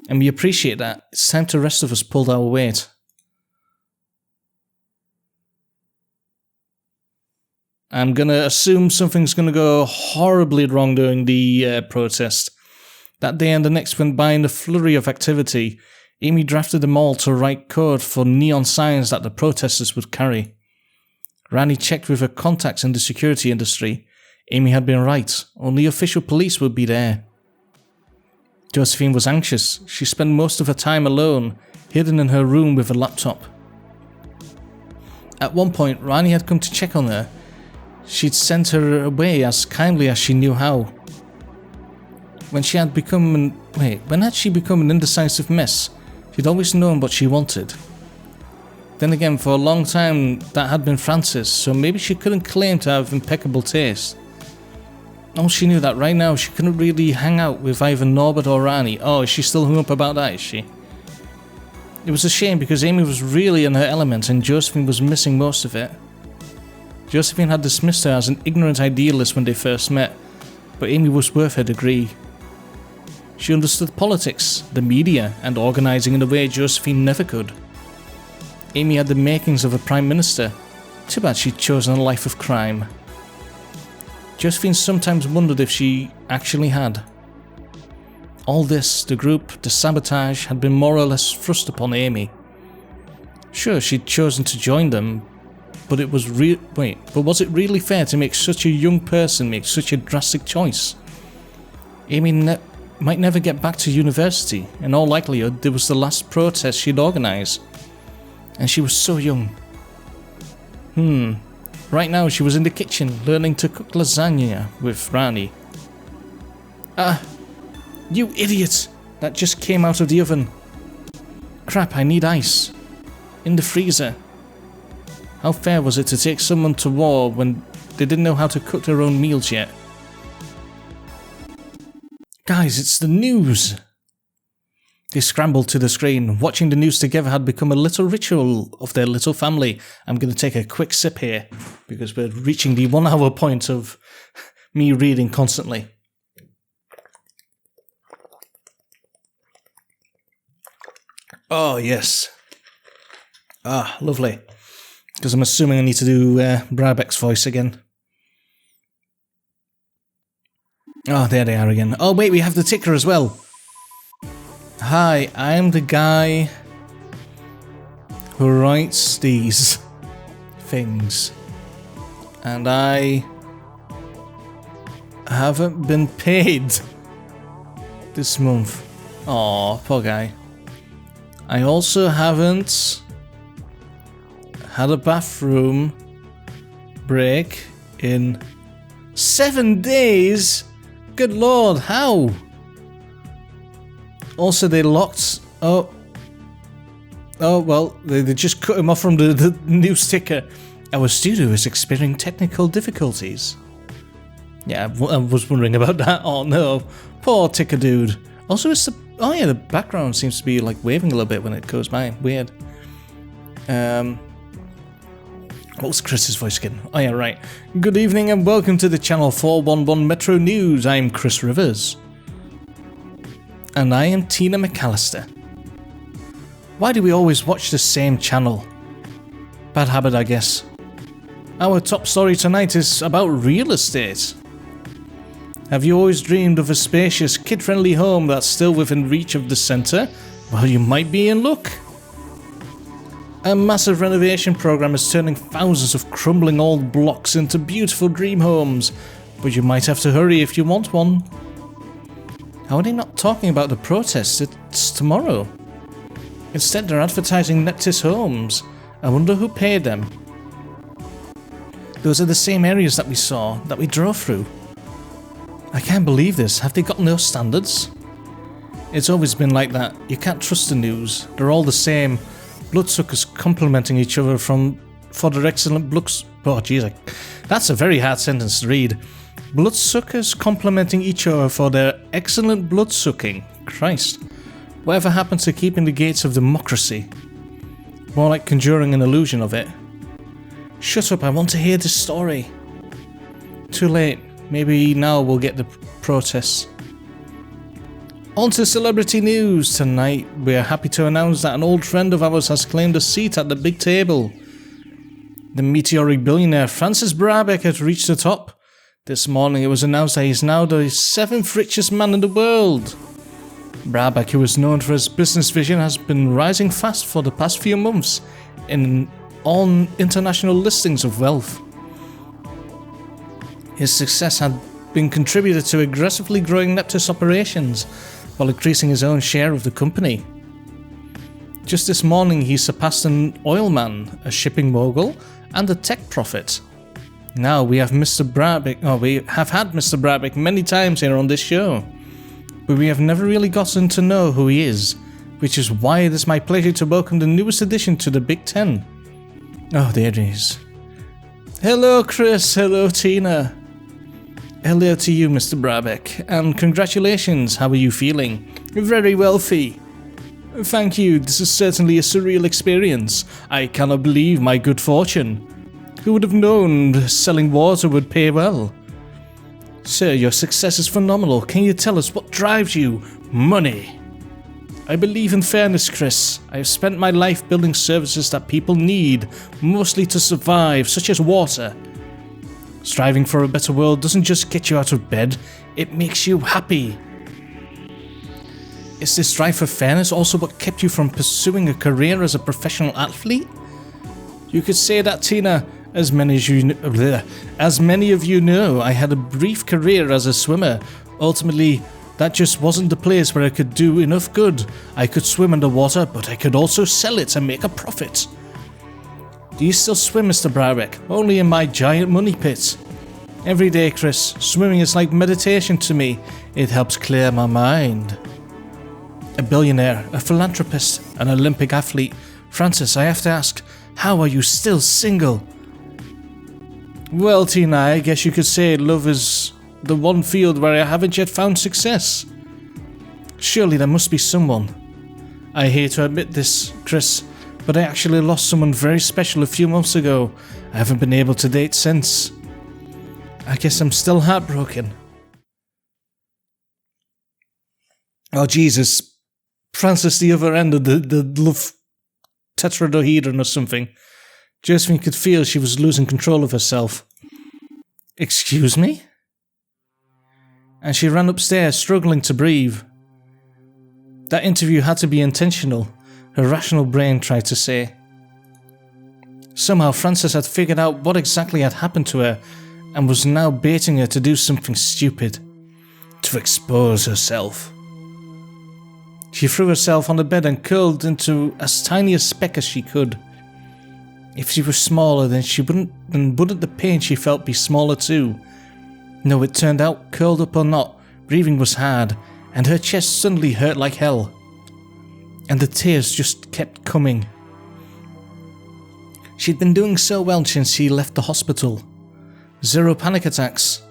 [SPEAKER 1] And we appreciate that. It's time the rest of us pulled our weight. I'm gonna assume something's gonna go horribly wrong during the protest. That day and the next went by in a flurry of activity. Amy drafted them all to write code for neon signs that the protesters would carry. Rani checked with her contacts in the security industry. Amy had been right. Only official police would be there. Josephine was anxious. She spent most of her time alone, hidden in her room with a laptop. At one point, Rani had come to check on her. She'd sent her away as kindly as she knew how. When had she become an indecisive mess? She'd always known what she wanted. Then again, for a long time, that had been Frances, so maybe she couldn't claim to have impeccable taste. Oh, she knew that right now she couldn't really hang out with either Norbert or Rani. Oh, is she still hung up about that, is she? It was a shame because Amy was really in her element and Josephine was missing most of it. Josephine had dismissed her as an ignorant idealist when they first met, but Amy was worth her degree. She understood politics, the media, and organising in a way Josephine never could. Amy had the makings of a prime minister. Too bad she'd chosen a life of crime. Josephine sometimes wondered if she actually had. All this, the group, the sabotage, had been more or less thrust upon Amy. Sure, she'd chosen to join them, but was it really fair to make such a young person make such a drastic choice? Amy might never get back to university. In all likelihood, there was the last protest she'd organised. And she was so young. Right now she was in the kitchen learning to cook lasagna with Rani. You idiot! That just came out of the oven. Crap, I need ice. In the freezer. How fair was it to take someone to war when they didn't know how to cook their own meals yet? Guys, it's the news! They scrambled to the screen. Watching the news together had become a little ritual of their little family. I'm going to take a quick sip here, because we're reaching the 1 hour point of me reading constantly. Oh, yes. Lovely. Because I'm assuming I need to do Brabek's voice again. Oh, there they are again. Oh, wait, we have the ticker as well. Hi, I'm the guy who writes these things. And I haven't been paid this month. Aw, poor guy. I also haven't had a bathroom break in 7 days. Good lord, how? Also, they locked... Oh, well, they just cut him off from the new sticker. Our studio is experiencing technical difficulties. Yeah, I was wondering about that. Oh no, poor ticker dude. Also, it's the... Oh yeah, the background seems to be like waving a little bit when it goes by. Weird. What was Chris's voice again? Oh yeah, right. Good evening and welcome to the Channel 411 Metro News. I'm Chris Rivers. And I am Tina McAllister. Why do we always watch the same channel? Bad habit, I guess. Our top story tonight is about real estate. Have you always dreamed of a spacious, kid-friendly home that's still within reach of the centre? Well, you might be in luck. A massive renovation program is turning thousands of crumbling old blocks into beautiful dream homes, but you might have to hurry if you want one. How are they not talking about the protest? It's tomorrow. Instead, they're advertising Neptis homes. I wonder who paid them. Those are the same areas that we saw, that we drove through. I can't believe this. Have they got no standards? It's always been like that. You can't trust the news. They're all the same. Bloodsuckers complimenting each other for their excellent looks. Oh, jeez, that's a very hard sentence to read. Bloodsuckers complimenting each other for their excellent bloodsucking. Christ. Whatever happened to keeping the gates of democracy? More like conjuring an illusion of it. Shut up, I want to hear this story. Too late. Maybe now we'll get the protests. On to celebrity news. Tonight, we are happy to announce that an old friend of ours has claimed a seat at the big table. The meteoric billionaire Francis Brabek has reached the top. This morning it was announced that he is now the 7th richest man in the world. Brabek, who is known for his business vision, has been rising fast for the past few months on international listings of wealth. His success had been contributed to aggressively growing Neptis operations, while increasing his own share of the company. Just this morning he surpassed an oil man, a shipping mogul, and a tech prophet. Now we have Mr. Brabek, we have had Mr. Brabek many times here on this show, but we have never really gotten to know who he is, which is why it is my pleasure to welcome the newest addition to the Big Ten. Oh, there it is. Hello Chris, hello Tina. Hello to you, Mr. Brabek, and congratulations, how are you feeling? Very wealthy. Thank you, this is certainly a surreal experience. I cannot believe my good fortune. Who would have known selling water would pay well? Sir, your success is phenomenal. Can you tell us what drives you? Money. I believe in fairness, Chris. I have spent my life building services that people need, mostly to survive, such as water. Striving for a better world doesn't just get you out of bed, it makes you happy. Is this drive for fairness also what kept you from pursuing a career as a professional athlete? You could say that, Tina. As many of you know, I had a brief career as a swimmer. Ultimately, that just wasn't the place where I could do enough good. I could swim underwater, but I could also sell it and make a profit. Do you still swim, Mr. Browbeck? Only in my giant money pit. Every day, Chris, swimming is like meditation to me. It helps clear my mind. A billionaire, a philanthropist, an Olympic athlete. Francis, I have to ask, how are you still single? Well, Tina, I guess you could say love is the one field where I haven't yet found success. Surely there must be someone. I hate to admit this, Chris, but I actually lost someone very special a few months ago. I haven't been able to date since. I guess I'm still heartbroken. Oh, Jesus. Francis, the other end of the love tetrahedron or something. Josephine could feel she was losing control of herself. Excuse me? And she ran upstairs, struggling to breathe. That interview had to be intentional, her rational brain tried to say. Somehow Francis had figured out what exactly had happened to her and was now baiting her to do something stupid. To expose herself. She threw herself on the bed and curled into as tiny a speck as she could. If she was smaller, then wouldn't the pain she felt be smaller too? No, it turned out, curled up or not, breathing was hard, and her chest suddenly hurt like hell. And the tears just kept coming. She'd been doing so well since she left the hospital. 0 panic attacks.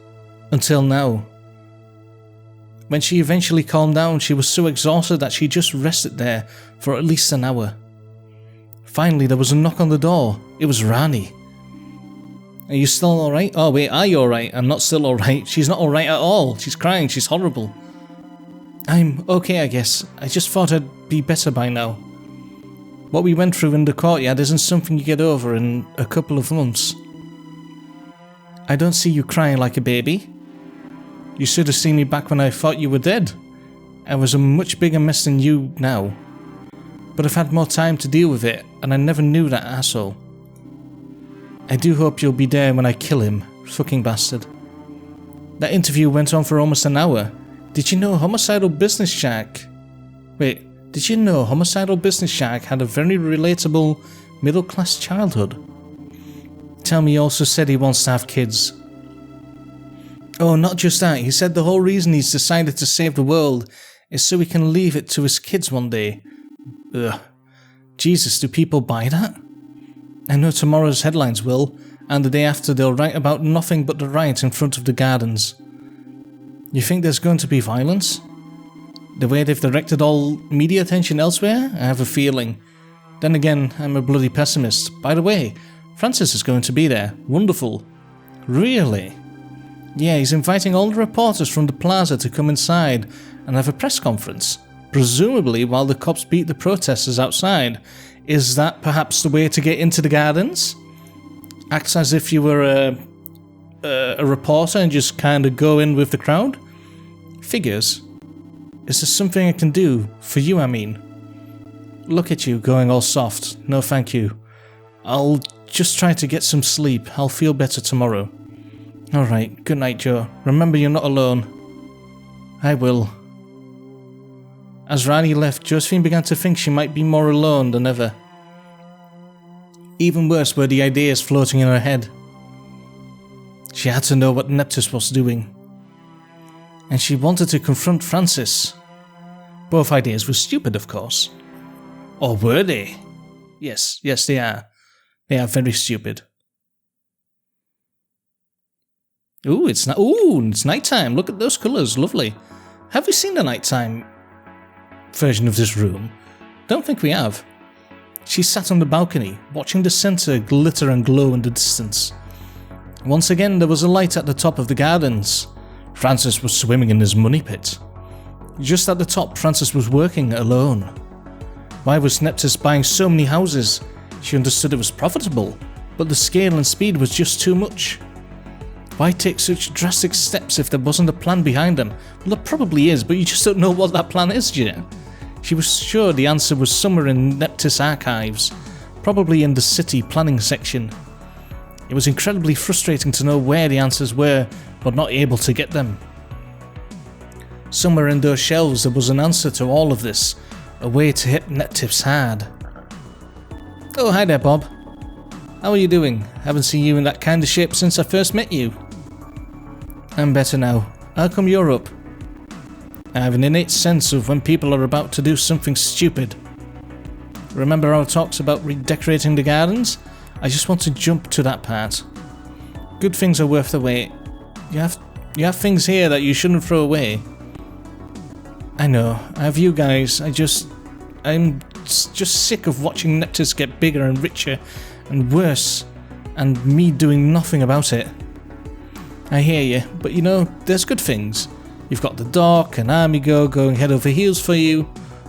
[SPEAKER 1] Until now. When she eventually calmed down, she was so exhausted that she just rested there for at least an hour. Finally, there was a knock on the door. It was Rani. Are you still alright? Oh wait, are you alright? I'm not still alright. She's not alright at all. She's crying, she's horrible. I'm okay, I guess. I just thought I'd be better by now. What we went through in the courtyard isn't something you get over in a couple of months. I don't see you crying like a baby. You should have seen me back when I thought you were dead. I was a much bigger mess than you now. But I've had more time to deal with it, and I never knew that asshole. I do hope you'll be there when I kill him, fucking bastard. That interview went on for almost an hour. Did you know Homicidal Business Shark? Wait, did you know Homicidal Business Shark had a very relatable middle-class childhood? Tell me he also said he wants to have kids. Oh, not just that, he said the whole reason he's decided to save the world is so he can leave it to his kids one day. Ugh. Jesus, do people buy that? I know tomorrow's headlines will, and the day after they'll write about nothing but the riot in front of the gardens. You think there's going to be violence? The way they've directed all media attention elsewhere? I have a feeling. Then again, I'm a bloody pessimist. By the way, Francis is going to be there. Wonderful. Really? Yeah, he's inviting all the reporters from the plaza to come inside and have a press conference. Presumably while the cops beat the protesters outside. Is that perhaps the way to get into the gardens? Act as if you were a reporter and just kind of go in with the crowd? Figures. Is there something I can do? For you, I mean. Look at you, going all soft. No thank you. I'll just try to get some sleep. I'll feel better tomorrow. Alright, good night, Joe. Remember you're not alone. I will. As Rani left, Josephine began to think she might be more alone than ever. Even worse were the ideas floating in her head. She had to know what Neptus was doing. And she wanted to confront Francis. Both ideas were stupid, of course. Or were they? Yes, they are. They are very stupid. Ooh, it's nighttime. Look at those colours, lovely. Have we seen the nighttime version of this room? Don't think we have. She sat on the balcony, watching the centre glitter and glow in the distance. Once again, there was a light at the top of the gardens. Francis was swimming in his money pit. Just at the top, Francis was working alone. Why was Neptis buying so many houses? She understood it was profitable, but the scale and speed was just too much. Why take such drastic steps if there wasn't a plan behind them? Well, there probably is, but you just don't know what that plan is yet. She was sure the answer was somewhere in Neptis archives, probably in the city planning section. It was incredibly frustrating to know where the answers were, but not able to get them. Somewhere in those shelves there was an answer to all of this, a way to hit Neptis hard. Oh, hi there, Bob. How are you doing? Haven't seen you in that kind of shape since I first met you. I'm better now. How come you're up? I have an innate sense of when people are about to do something stupid. Remember our talks about redecorating the gardens? I just want to jump to that part. Good things are worth the wait. You have things here that you shouldn't throw away. I know. I have you guys. I'm just sick of watching Neptis get bigger and richer and worse, and me doing nothing about it. I hear you, but you know, there's good things. You've got the dock and Amigo going head over heels for you.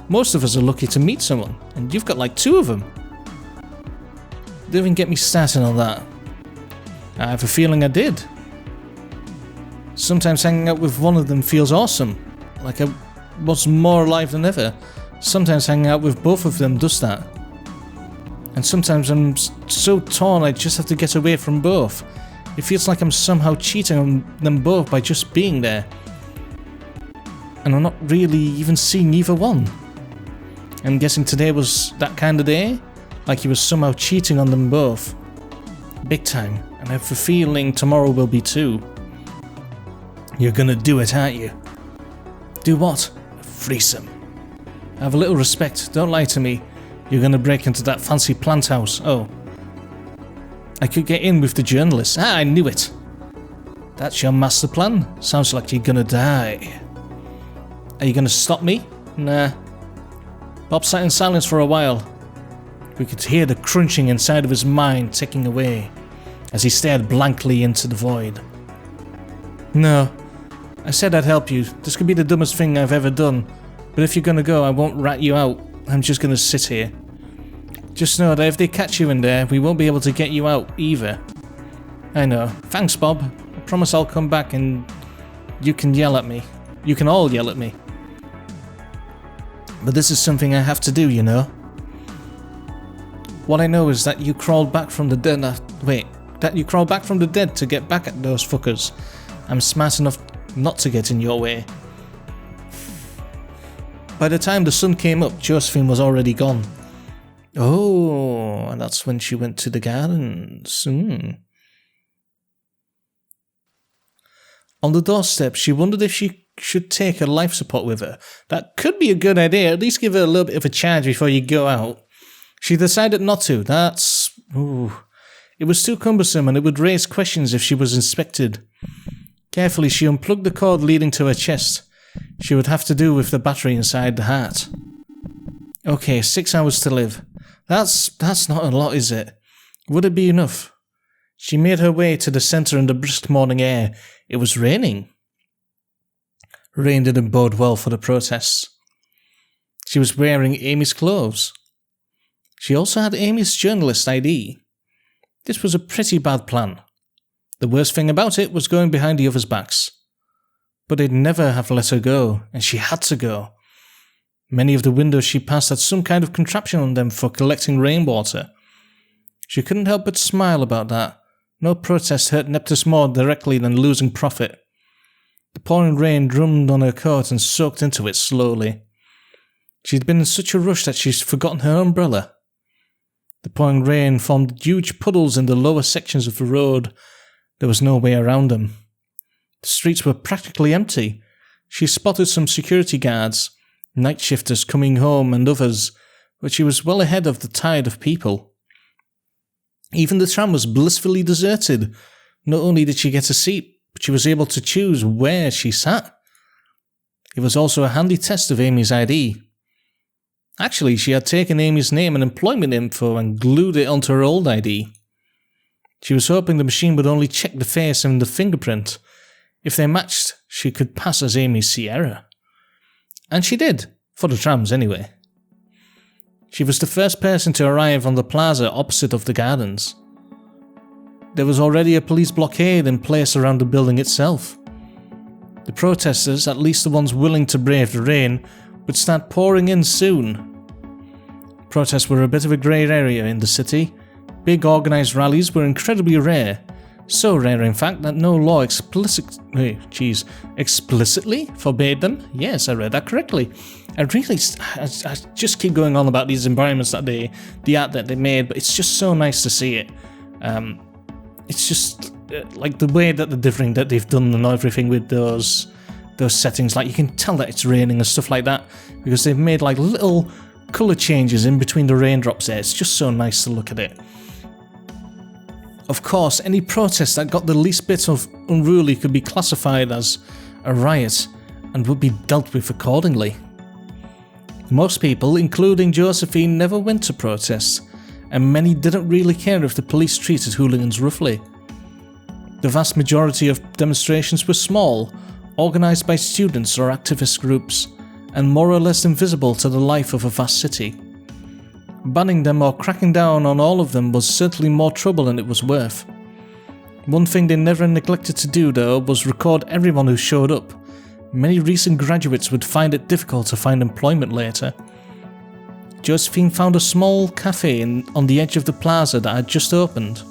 [SPEAKER 1] Most of us are lucky to meet someone, and you've got like 2 of them. Don't even get me started on that. I have a feeling I did. Sometimes hanging out with one of them feels awesome, like I was more alive than ever. Sometimes hanging out with both of them does that. And sometimes I'm so torn I just have to get away from both. It feels like I'm somehow cheating on them both by just being there. And I'm not really even seeing either one. I'm guessing today was that kind of day? Like he was somehow cheating on them both. Big time. And I have a feeling tomorrow will be too. You're gonna do it, aren't you? Do what? Threesome. Have a little respect, don't lie to me. You're gonna break into that fancy plant house. Oh. I could get in with the journalist. Ah, I knew it. That's your master plan? Sounds like you're gonna die. Are you gonna stop me? Nah. Bob sat in silence for a while. We could hear the crunching inside of his mind ticking away as he stared blankly into the void. No. I said I'd help you. This could be the dumbest thing I've ever done. But if you're gonna go, I won't rat you out. I'm just gonna sit here. Just know that if they catch you in there, we won't be able to get you out either. I know. Thanks, Bob. I promise I'll come back and you can yell at me. You can all yell at me. But this is something I have to do, you know. What I know is that you crawled back from the dead. That you crawled back from the dead to get back at those fuckers. I'm smart enough not to get in your way. By the time the sun came up, Josephine was already gone. Oh, and that's when she went to the gardens. On the doorstep, she wondered if she should take her life support with her. That could be a good idea. At least give her a little bit of a charge before you go out. She decided not to. It was too cumbersome and it would raise questions if she was inspected. Carefully, she unplugged the cord leading to her chest. She would have to do with the battery inside the heart. Okay, 6 hours to live. That's not a lot, is it? Would it be enough? She made her way to the centre in the brisk morning air. It was raining. Rain didn't bode well for the protests. She was wearing Amy's clothes. She also had Amy's journalist ID. This was a pretty bad plan. The worst thing about it was going behind the others' backs. But they'd never have let her go, and she had to go. Many of the windows she passed had some kind of contraption on them for collecting rainwater. She couldn't help but smile about that. No protest hurt Neptis more directly than losing profit. The pouring rain drummed on her coat and soaked into it slowly. She'd been in such a rush that she'd forgotten her umbrella. The pouring rain formed huge puddles in the lower sections of the road. There was no way around them. The streets were practically empty. She spotted some security guards, night shifters coming home and others, but she was well ahead of the tide of people. Even the tram was blissfully deserted. Not only did she get a seat, but she was able to choose where she sat. It was also a handy test of Amy's ID. Actually, she had taken Amy's name and employment info and glued it onto her old ID. She was hoping the machine would only check the face and the fingerprint. If they matched, she could pass as Amy Sierra. And she did, for the trams anyway. She was the first person to arrive on the plaza opposite of the gardens. There was already a police blockade in place around the building itself. The protesters, at least the ones willing to brave the rain, would start pouring in soon. Protests were a bit of a grey area in the city. Big organised rallies were incredibly rare. So rare, in fact, that no law explicitly forbade them. Yes, I read that correctly. I just keep going on about these environments that the art that they made, but it's just so nice to see it. It's just like the way that they've done and everything with those settings. Like you can tell that it's raining and stuff like that because they've made like little colour changes in between the raindrops there. It's just so nice to look at it. Of course, any protest that got the least bit of unruly could be classified as a riot and would be dealt with accordingly. Most people, including Josephine, never went to protests, and many didn't really care if the police treated hooligans roughly. The vast majority of demonstrations were small, organised by students or activist groups, and more or less invisible to the life of a vast city. Banning them or cracking down on all of them was certainly more trouble than it was worth. One thing they never neglected to do, though, was record everyone who showed up. Many recent graduates would find it difficult to find employment later. Josephine found a small cafe on the edge of the plaza that had just opened.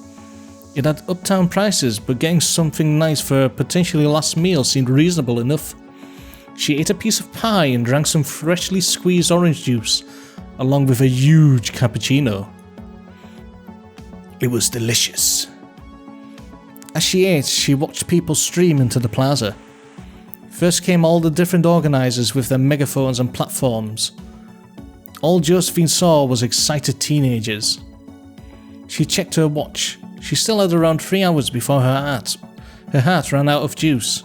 [SPEAKER 1] It had uptown prices, but getting something nice for a potentially last meal seemed reasonable enough. She ate a piece of pie and drank some freshly squeezed orange juice, along with a huge cappuccino. It was delicious. As she ate, she watched people stream into the plaza. First came all the different organisers with their megaphones and platforms. All Josephine saw was excited teenagers. She checked her watch. She still had around 3 hours before her heart ran out of juice.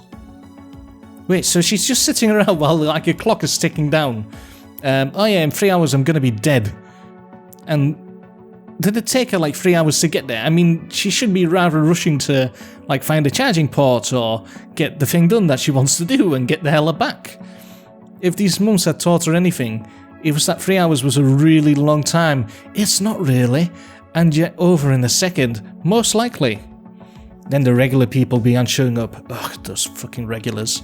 [SPEAKER 1] Wait, so she's just sitting around while like a clock is ticking down. Oh yeah, in 3 hours I'm gonna be dead. And did it take her like 3 hours to get there? I mean, she should be rather rushing to like find a charging port or get the thing done that she wants to do and get the hell back. If these monks had taught her anything, it was that 3 hours was a really long time. It's not really, and yet over in a second, most likely. Then the regular people began showing up. Ugh, those fucking regulars.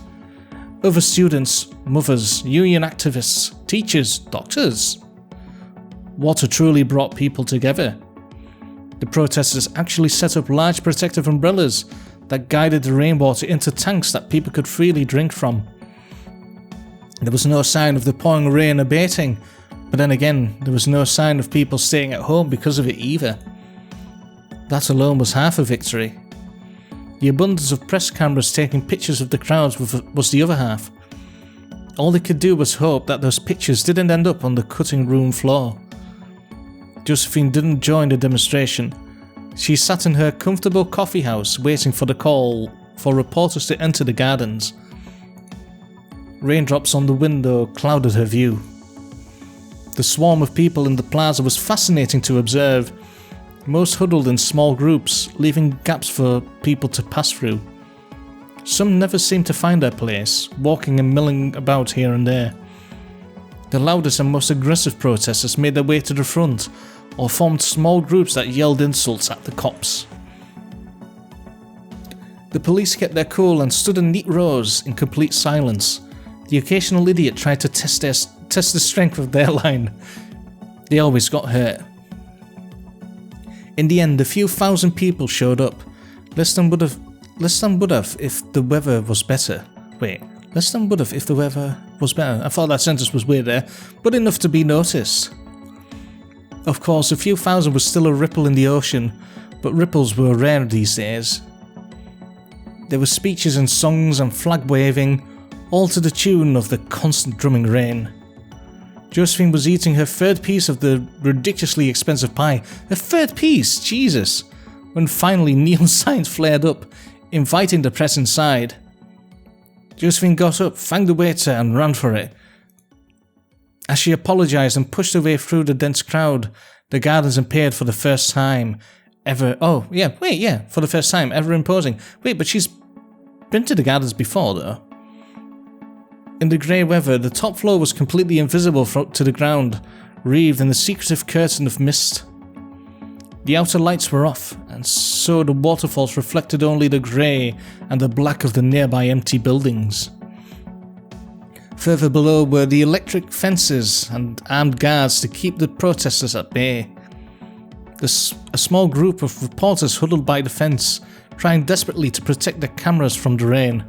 [SPEAKER 1] Other students, mothers, union activists, teachers, doctors. Water truly brought people together. The protesters actually set up large protective umbrellas that guided the rainwater into tanks that people could freely drink from. There was no sign of the pouring rain abating, but then again, there was no sign of people staying at home because of it either. That alone was half a victory. The abundance of press cameras taking pictures of the crowds was the other half. All they could do was hope that those pictures didn't end up on the cutting room floor. Josephine didn't join the demonstration. She sat in her comfortable coffee house waiting for the call for reporters to enter the gardens. Raindrops on the window clouded her view. The swarm of people in the plaza was fascinating to observe, most huddled in small groups, leaving gaps for people to pass through. Some never seemed to find their place, walking and milling about here and there. The loudest and most aggressive protesters made their way to the front, or formed small groups that yelled insults at the cops. The police kept their cool and stood in neat rows in complete silence. The occasional idiot tried to test the strength of their line. They always got hurt. In the end, a few thousand people showed up. Less than would have if the weather was better. Wait, less than would have if the weather was better. I thought that sentence was weird there, but enough to be noticed. Of course, a few thousand was still a ripple in the ocean, but ripples were rare these days. There were speeches and songs and flag waving, all to the tune of the constant drumming rain. Josephine was eating her third piece of the ridiculously expensive pie. Her third piece, Jesus! When finally neon signs flared up, inviting the press inside. Josephine got up, thanked the waiter, and ran for it. As she apologised and pushed her way through the dense crowd, the gardens appeared for the first time ever. For the first time ever imposing. Wait, but she's been to the gardens before, though. In the grey weather, the top floor was completely invisible to the ground, wreathed in a secretive curtain of mist. The outer lights were off, and so the waterfalls reflected only the grey and the black of the nearby empty buildings. Further below were the electric fences and armed guards to keep the protesters at bay. A small group of reporters huddled by the fence, trying desperately to protect their cameras from the rain.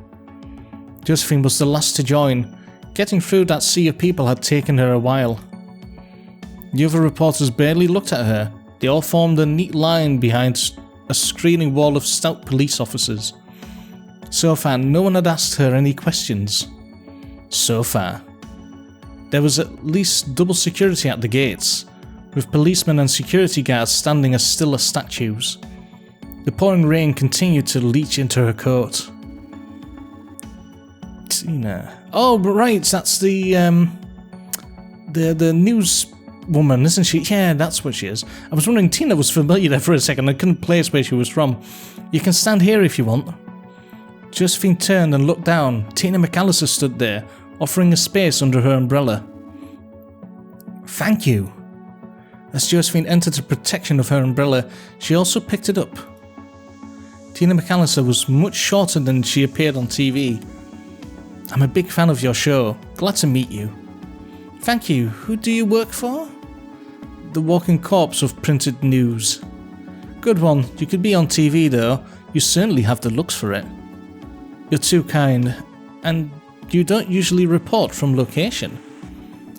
[SPEAKER 1] Josephine was the last to join. Getting through that sea of people had taken her a while. The other reporters barely looked at her. They all formed a neat line behind a screening wall of stout police officers. So far, no one had asked her any questions. So far. There was at least double security at the gates, with policemen and security guards standing as still as statues. The pouring rain continued to leach into her coat. Tina. Oh, right, that's the news woman, isn't she? Yeah, that's what she is. I was wondering, Tina was familiar there for a second. I couldn't place where she was from. You can stand here if you want. Josephine turned and looked down. Tina McAllister stood there, offering a space under her umbrella. Thank you. As Josephine entered the protection of her umbrella, she also picked it up. Tina McAllister was much shorter than she appeared on TV. I'm a big fan of your show. Glad to meet you. Thank you. Who do you work for? The walking corpse of printed news. Good one. You could be on TV though. You certainly have the looks for it. You're too kind. And you don't usually report from location.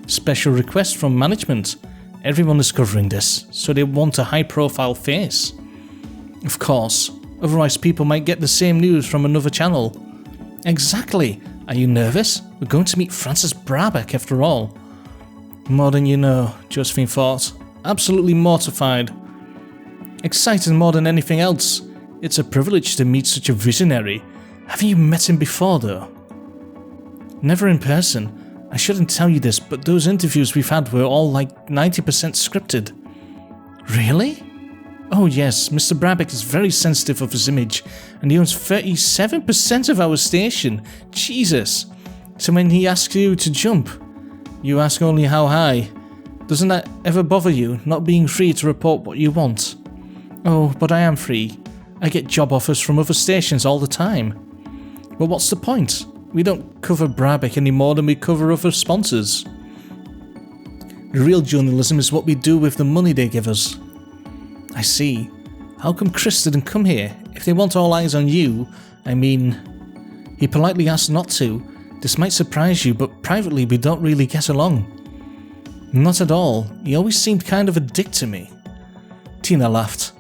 [SPEAKER 1] Special request from management. Everyone is covering this, so they want a high-profile face. Of course. Otherwise people might get the same news from another channel. Exactly. Are you nervous? We're going to meet Francis Brabeck after all. More than you know, Josephine thought. Absolutely mortified. Excited more than anything else. It's a privilege to meet such a visionary. Haven't you met him before, though? Never in person. I shouldn't tell you this, but those interviews we've had were all like 90% scripted. Really? Oh yes, Mr. Brabeck is very sensitive of his image, and he owns 37% of our station. Jesus. So when he asks you to jump, you ask only how high. Doesn't that ever bother you, not being free to report what you want? Oh, but I am free. I get job offers from other stations all the time. Well, what's the point? We don't cover Brabeck any more than we cover other sponsors. Real journalism is what we do with the money they give us. I see. How come Chris didn't come here? If they want all eyes on you, I mean... He politely asked not to. This might surprise you, but privately we don't really get along. Not at all. He always seemed kind of a dick to me. Tina laughed.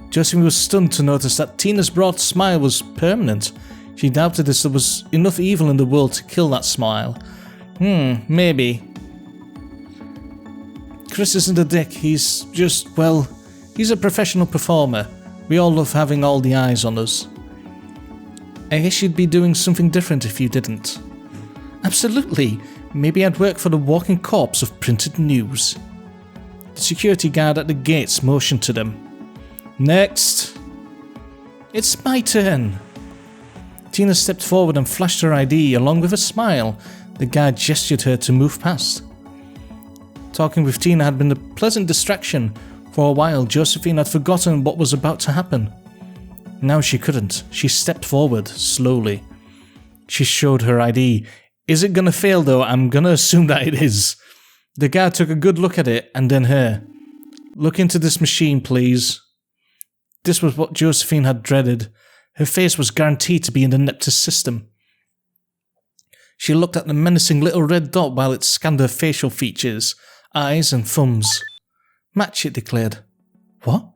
[SPEAKER 1] Josephine was stunned to notice that Tina's broad smile was permanent. She doubted if there was enough evil in the world to kill that smile. Maybe. Chris isn't a dick. He's just, well... He's a professional performer. We all love having all the eyes on us. I guess you'd be doing something different if you didn't. Absolutely. Maybe I'd work for the walking corpse of printed news. The security guard at the gates motioned to them. Next. It's my turn. Tina stepped forward and flashed her ID along with a smile. The guard gestured her to move past. Talking with Tina had been a pleasant distraction. For a while, Josephine had forgotten what was about to happen. Now she couldn't. She stepped forward, slowly. She showed her ID. Is it gonna fail though? I'm gonna assume that it is. The guard took a good look at it, and then her. Look into this machine, please. This was what Josephine had dreaded. Her face was guaranteed to be in the Neptus system. She looked at the menacing little red dot while it scanned her facial features, eyes and thumbs. Match, it declared. What?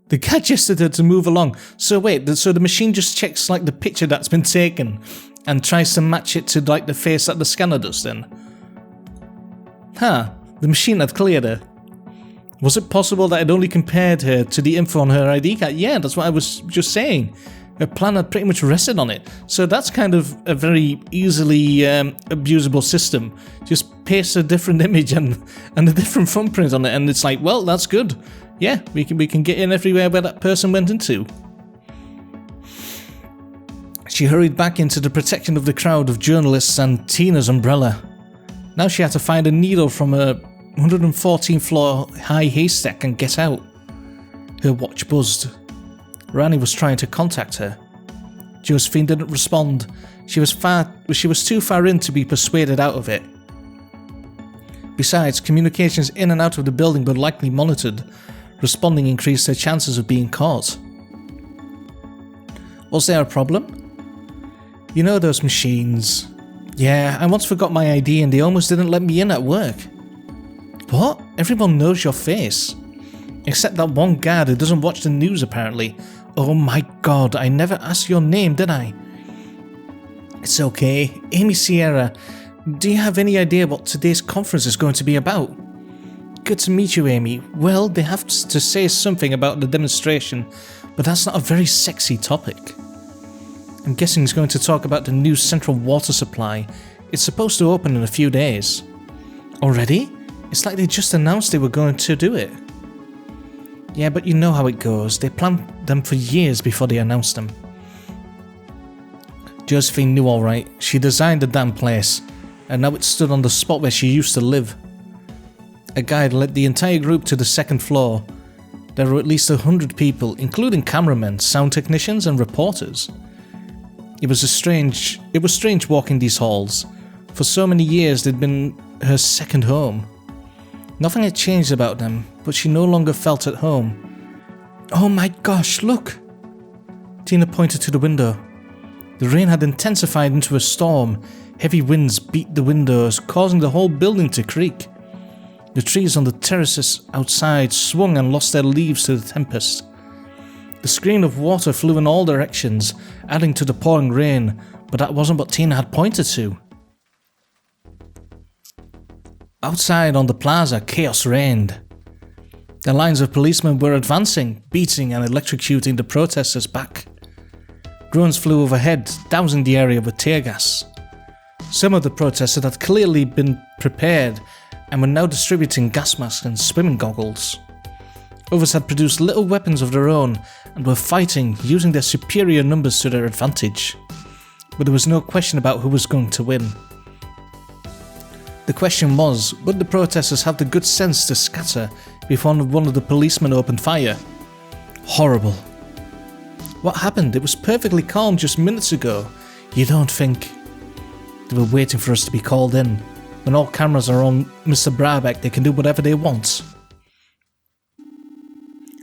[SPEAKER 1] The guy gestured her to move along. So wait, so the machine just checks like the picture that's been taken and tries to match it to like the face that the scanner does then? The machine had cleared her. Was it possible that it only compared her to the info on her ID card? Yeah, that's what I was just saying. Her plan had pretty much rested on it. So that's kind of a very easily abusable system. Just paste a different image and a different thumbprint on it, and it's like, well, that's good. Yeah, we can get in everywhere where that person went into. She hurried back into the protection of the crowd of journalists and Tina's umbrella. Now she had to find a needle from a 114th floor high haystack and get out. Her watch buzzed. Rani was trying to contact her. Josephine didn't respond. She was too far in to be persuaded out of it. Besides, communications in and out of the building were likely monitored. Responding increased her chances of being caught. Was there a problem? You know those machines. Yeah, I once forgot my ID and they almost didn't let me in at work. What? Everyone knows your face. Except that one guard who doesn't watch the news apparently. Oh my god, I never asked your name, did I? It's okay. Amy Sierra, do you have any idea what today's conference is going to be about? Good to meet you, Amy. Well, they have to say something about the demonstration, but that's not a very sexy topic. I'm guessing he's going to talk about the new central water supply. It's supposed to open in a few days. Already? It's like they just announced they were going to do it. Yeah, but you know how it goes. They planned them for years before they announced them. Josephine knew alright. She designed the damn place, and now it stood on the spot where she used to live. A guide led the entire group to the second floor. There were at least 100 people, including cameramen, sound technicians, and reporters. It was strange walking these halls. For so many years they'd been her second home. Nothing had changed about them, but she no longer felt at home. Oh my gosh, look! Tina pointed to the window. The rain had intensified into a storm. Heavy winds beat the windows, causing the whole building to creak. The trees on the terraces outside swung and lost their leaves to the tempest. The screen of water flew in all directions, adding to the pouring rain, but that wasn't what Tina had pointed to. Outside on the plaza, chaos reigned. The lines of policemen were advancing, beating and electrocuting the protesters back. Drones flew overhead, dousing the area with tear gas. Some of the protesters had clearly been prepared and were now distributing gas masks and swimming goggles. Others had produced little weapons of their own and were fighting, using their superior numbers to their advantage. But there was no question about who was going to win. The question was, would the protesters have the good sense to scatter before one of the policemen opened fire? Horrible. What happened? It was perfectly calm just minutes ago. You don't think? They were waiting for us to be called in. When all cameras are on Mr. Brabeck, they can do whatever they want.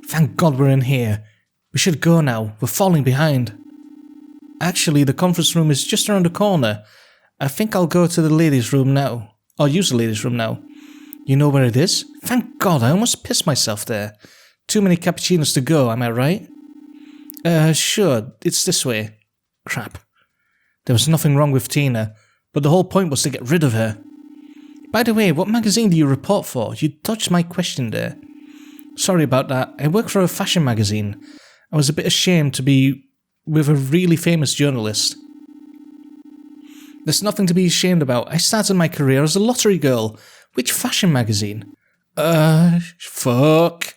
[SPEAKER 1] Thank God we're in here. We should go now. We're falling behind. Actually, the conference room is just around the corner. I think I'll go to the ladies' room now. Or use the ladies' room now. You know where it is? Thank God, I almost pissed myself there. Too many cappuccinos to go, am I right? Sure, it's this way. Crap. There was nothing wrong with Tina, but the whole point was to get rid of her. By the way, what magazine do you report for? You dodged my question there. Sorry about that. I work for a fashion magazine. I was a bit ashamed to be with a really famous journalist. There's nothing to be ashamed about. I started my career as a lottery girl. Which fashion magazine? Fuck.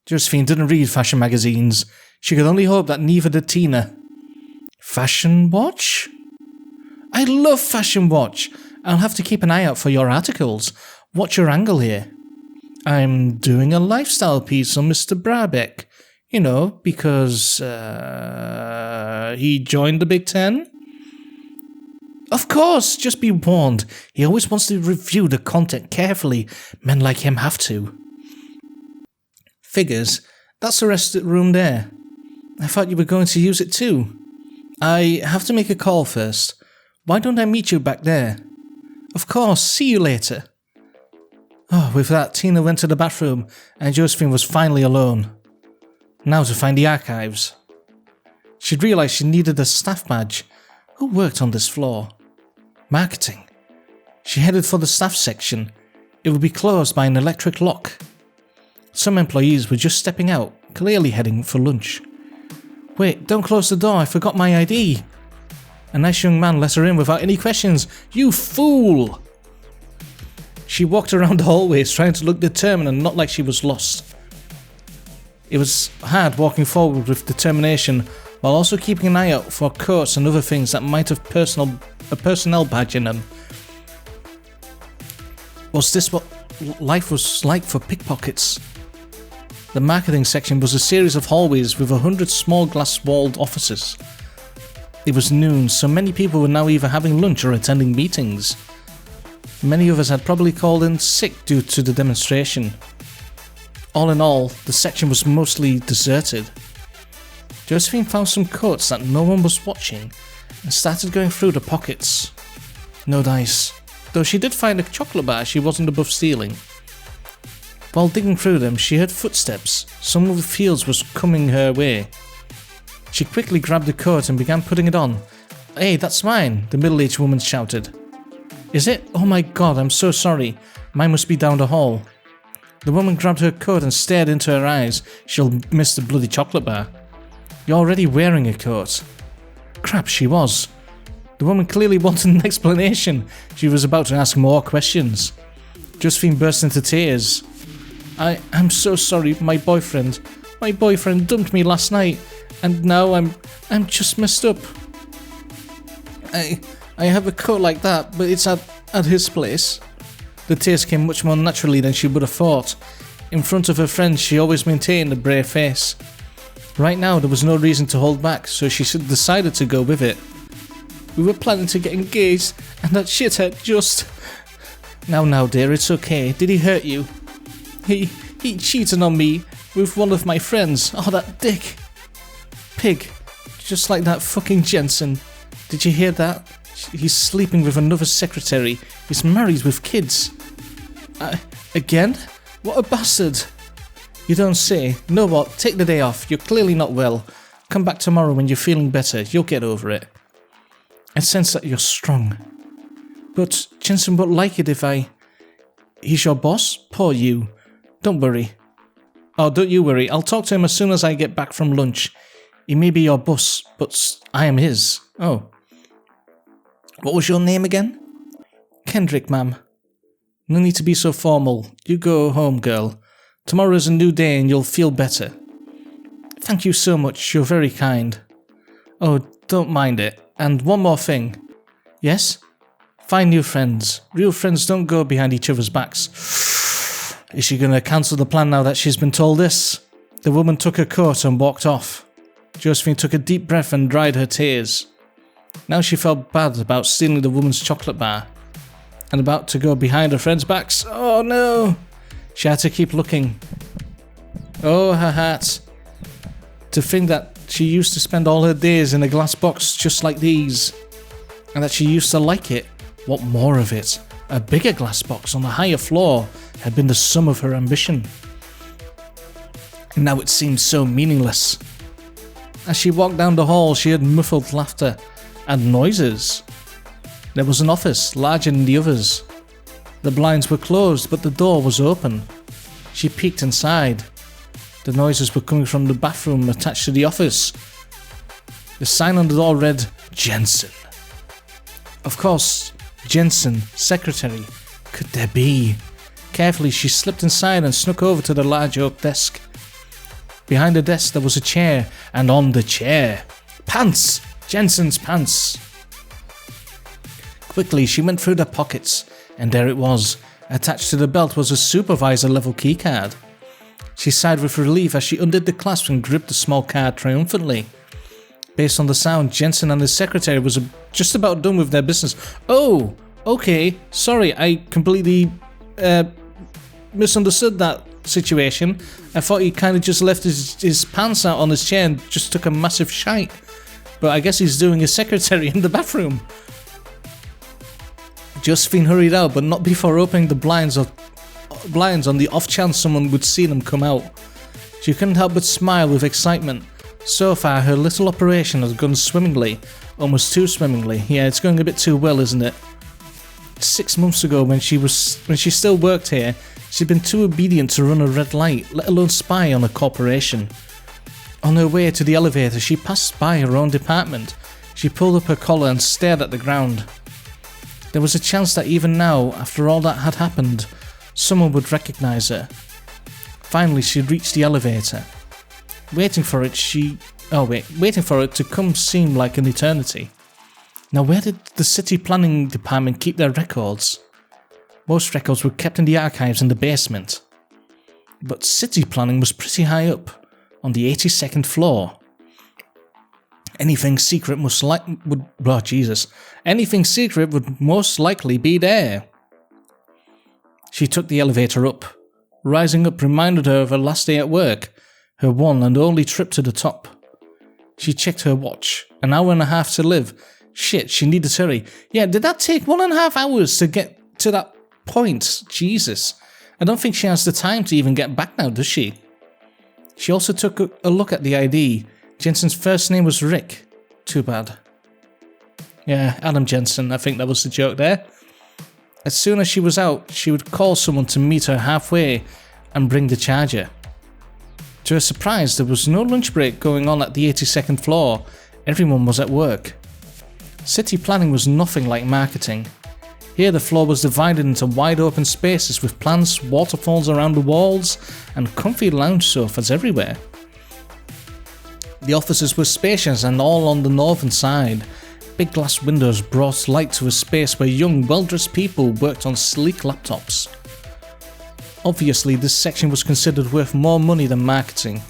[SPEAKER 1] Josephine didn't read fashion magazines. She could only hope that neither did Tina. Fashion Watch? I love Fashion Watch. I'll have to keep an eye out for your articles. What's your angle here? I'm doing a lifestyle piece on Mr. Brabeck. You know, because, he joined the Big Ten? Of course, just be warned. He always wants to review the content carefully. Men like him have to. Figures. That's the rest of the room there. I thought you were going to use it too. I have to make a call first. Why don't I meet you back there? Of course, see you later. Oh, with that, Tina went to the bathroom and Josephine was finally alone. Now to find the archives. She'd realised she needed a staff badge. Who worked on this floor? Marketing. She headed for the staff section. It would be closed by an electric lock. Some employees were just stepping out, clearly heading for lunch. Wait, don't close the door, I forgot my ID. A nice young man let her in without any questions. You fool! She walked around the hallways trying to look determined and not like she was lost. It was hard walking forward with determination while also keeping an eye out for coats and other things that might have a personnel badge in them. Was this what life was like for pickpockets? The marketing section was a series of hallways with 100 small glass-walled offices. It was noon, so many people were now either having lunch or attending meetings. Many others had probably called in sick due to the demonstration. All in all, the section was mostly deserted. Josephine found some coats that no one was watching and started going through the pockets. No dice, though she did find a chocolate bar she wasn't above stealing. While digging through them, she heard footsteps. Someone with fields was coming her way. She quickly grabbed the coat and began putting it on. "Hey, that's mine," the middle-aged woman shouted. "Is it? Oh my god, I'm so sorry. Mine must be down the hall." The woman grabbed her coat and stared into her eyes. She'll miss the bloody chocolate bar. "You're already wearing a coat." Crap, she was. The woman clearly wanted an explanation. She was about to ask more questions. Josephine burst into tears. I'm so sorry, my boyfriend dumped me last night, and now I'm just messed up. I have a coat like that, but it's at his place." The tears came much more naturally than she would have thought. In front of her friends, she always maintained a brave face. Right now, there was no reason to hold back, so she decided to go with it. "We were planning to get engaged, and that shithead just..." Now, dear, it's okay. Did he hurt you?" He cheated on me with one of my friends. Oh, that dick. Pig. Just like that fucking Jensen. Did you hear that? He's sleeping with another secretary. He's married with kids. Again? What a bastard. You don't say. Know what? Take the day off. You're clearly not well. Come back tomorrow when you're feeling better. You'll get over it. I sense that you're strong. But Jensen won't like it if I... He's your boss? Poor you. Don't worry. Oh, don't you worry. I'll talk to him as soon as I get back from lunch. He may be your boss, but I am his. Oh. What was your name again? Kendrick, ma'am. No need to be so formal. You go home, girl. Tomorrow is a new day and you'll feel better. Thank you so much. You're very kind. Oh, don't mind it. And one more thing. Yes? Find new friends. Real friends don't go behind each other's backs. Is she going to cancel the plan now that she's been told this? The woman took her coat and walked off. Josephine took a deep breath and dried her tears. Now she felt bad about stealing the woman's chocolate bar and about to go behind her friends' backs. Oh no! She had to keep looking. Oh, her hat. To think that she used to spend all her days in a glass box just like these, and that she used to like it. What more of it? A bigger glass box on the higher floor had been the sum of her ambition. Now it seemed so meaningless. As she walked down the hall, she heard muffled laughter and noises. There was an office, larger than the others. The blinds were closed, but the door was open. She peeked inside. The noises were coming from the bathroom attached to the office. The sign on the door read, Jensen. Of course, Jensen, secretary. Could there be? Carefully, she slipped inside and snuck over to the large oak desk. Behind the desk, there was a chair, and on the chair, pants! Jensen's pants! Quickly, she went through the pockets, and there it was. Attached to the belt was a supervisor-level keycard. She sighed with relief as she undid the clasp and gripped the small card triumphantly. Based on the sound, Jensen and his secretary was just about done with their business. Oh, okay, sorry, I completely misunderstood that situation. I thought he kind of just left his pants out on his chair and just took a massive shite. But I guess he's doing his secretary in the bathroom. Josephine hurried out, but not before opening the blinds on the off chance someone would see them come out. She couldn't help but smile with excitement. So far, her little operation has gone swimmingly. Almost too swimmingly. Yeah, it's going a bit too well, isn't it? 6 months ago, when she still worked here, she'd been too obedient to run a red light, let alone spy on a corporation. On her way to the elevator, she passed by her own department. She pulled up her collar and stared at the ground. There was a chance that even now, after all that had happened, someone would recognize her. Finally, she reached the elevator. Waiting for it, she waiting for it to come seemed like an eternity. Now, where did the city planning department keep their records? Most records were kept in the archives in the basement. But city planning was pretty high up, on the 82nd floor. Anything secret would most likely be there. She took the elevator up. Rising up reminded her of her last day at work, her one and only trip to the top. She checked her watch. An hour and a half to live. Shit, she needed to hurry. Yeah, did that take 1.5 hours to get to that point? Jesus. I don't think she has the time to even get back now, does she? She also took a look at the ID. Jensen's first name was Rick. Too bad. Yeah, Adam Jensen, I think that was the joke there. As soon as she was out, she would call someone to meet her halfway and bring the charger. To her surprise, there was no lunch break going on at the 82nd floor. Everyone was at work. City planning was nothing like marketing. Here the floor was divided into wide open spaces with plants, waterfalls around the walls, and comfy lounge sofas everywhere. The offices were spacious and all on the northern side. Big glass windows brought light to a space where young, well-dressed people worked on sleek laptops. Obviously, this section was considered worth more money than marketing.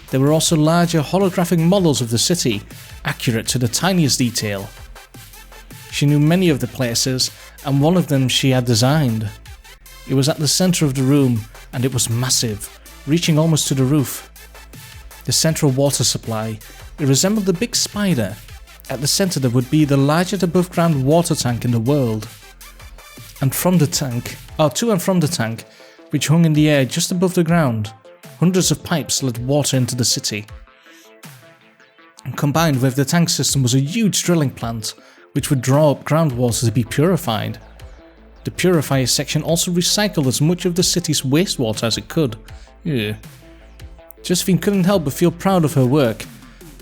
[SPEAKER 1] There were also larger holographic models of the city, accurate to the tiniest detail. She knew many of the places, and one of them she had designed. It was at the centre of the room, and it was massive, reaching almost to the roof. The central water supply, it resembled a big spider. At the centre there would be the largest above-ground water tank in the world. To and from the tank, which hung in the air just above the ground, hundreds of pipes led water into the city. And combined with the tank system was a huge drilling plant, which would draw up groundwater to be purified. The purifier section also recycled as much of the city's wastewater as it could. Ugh. Josephine couldn't help but feel proud of her work.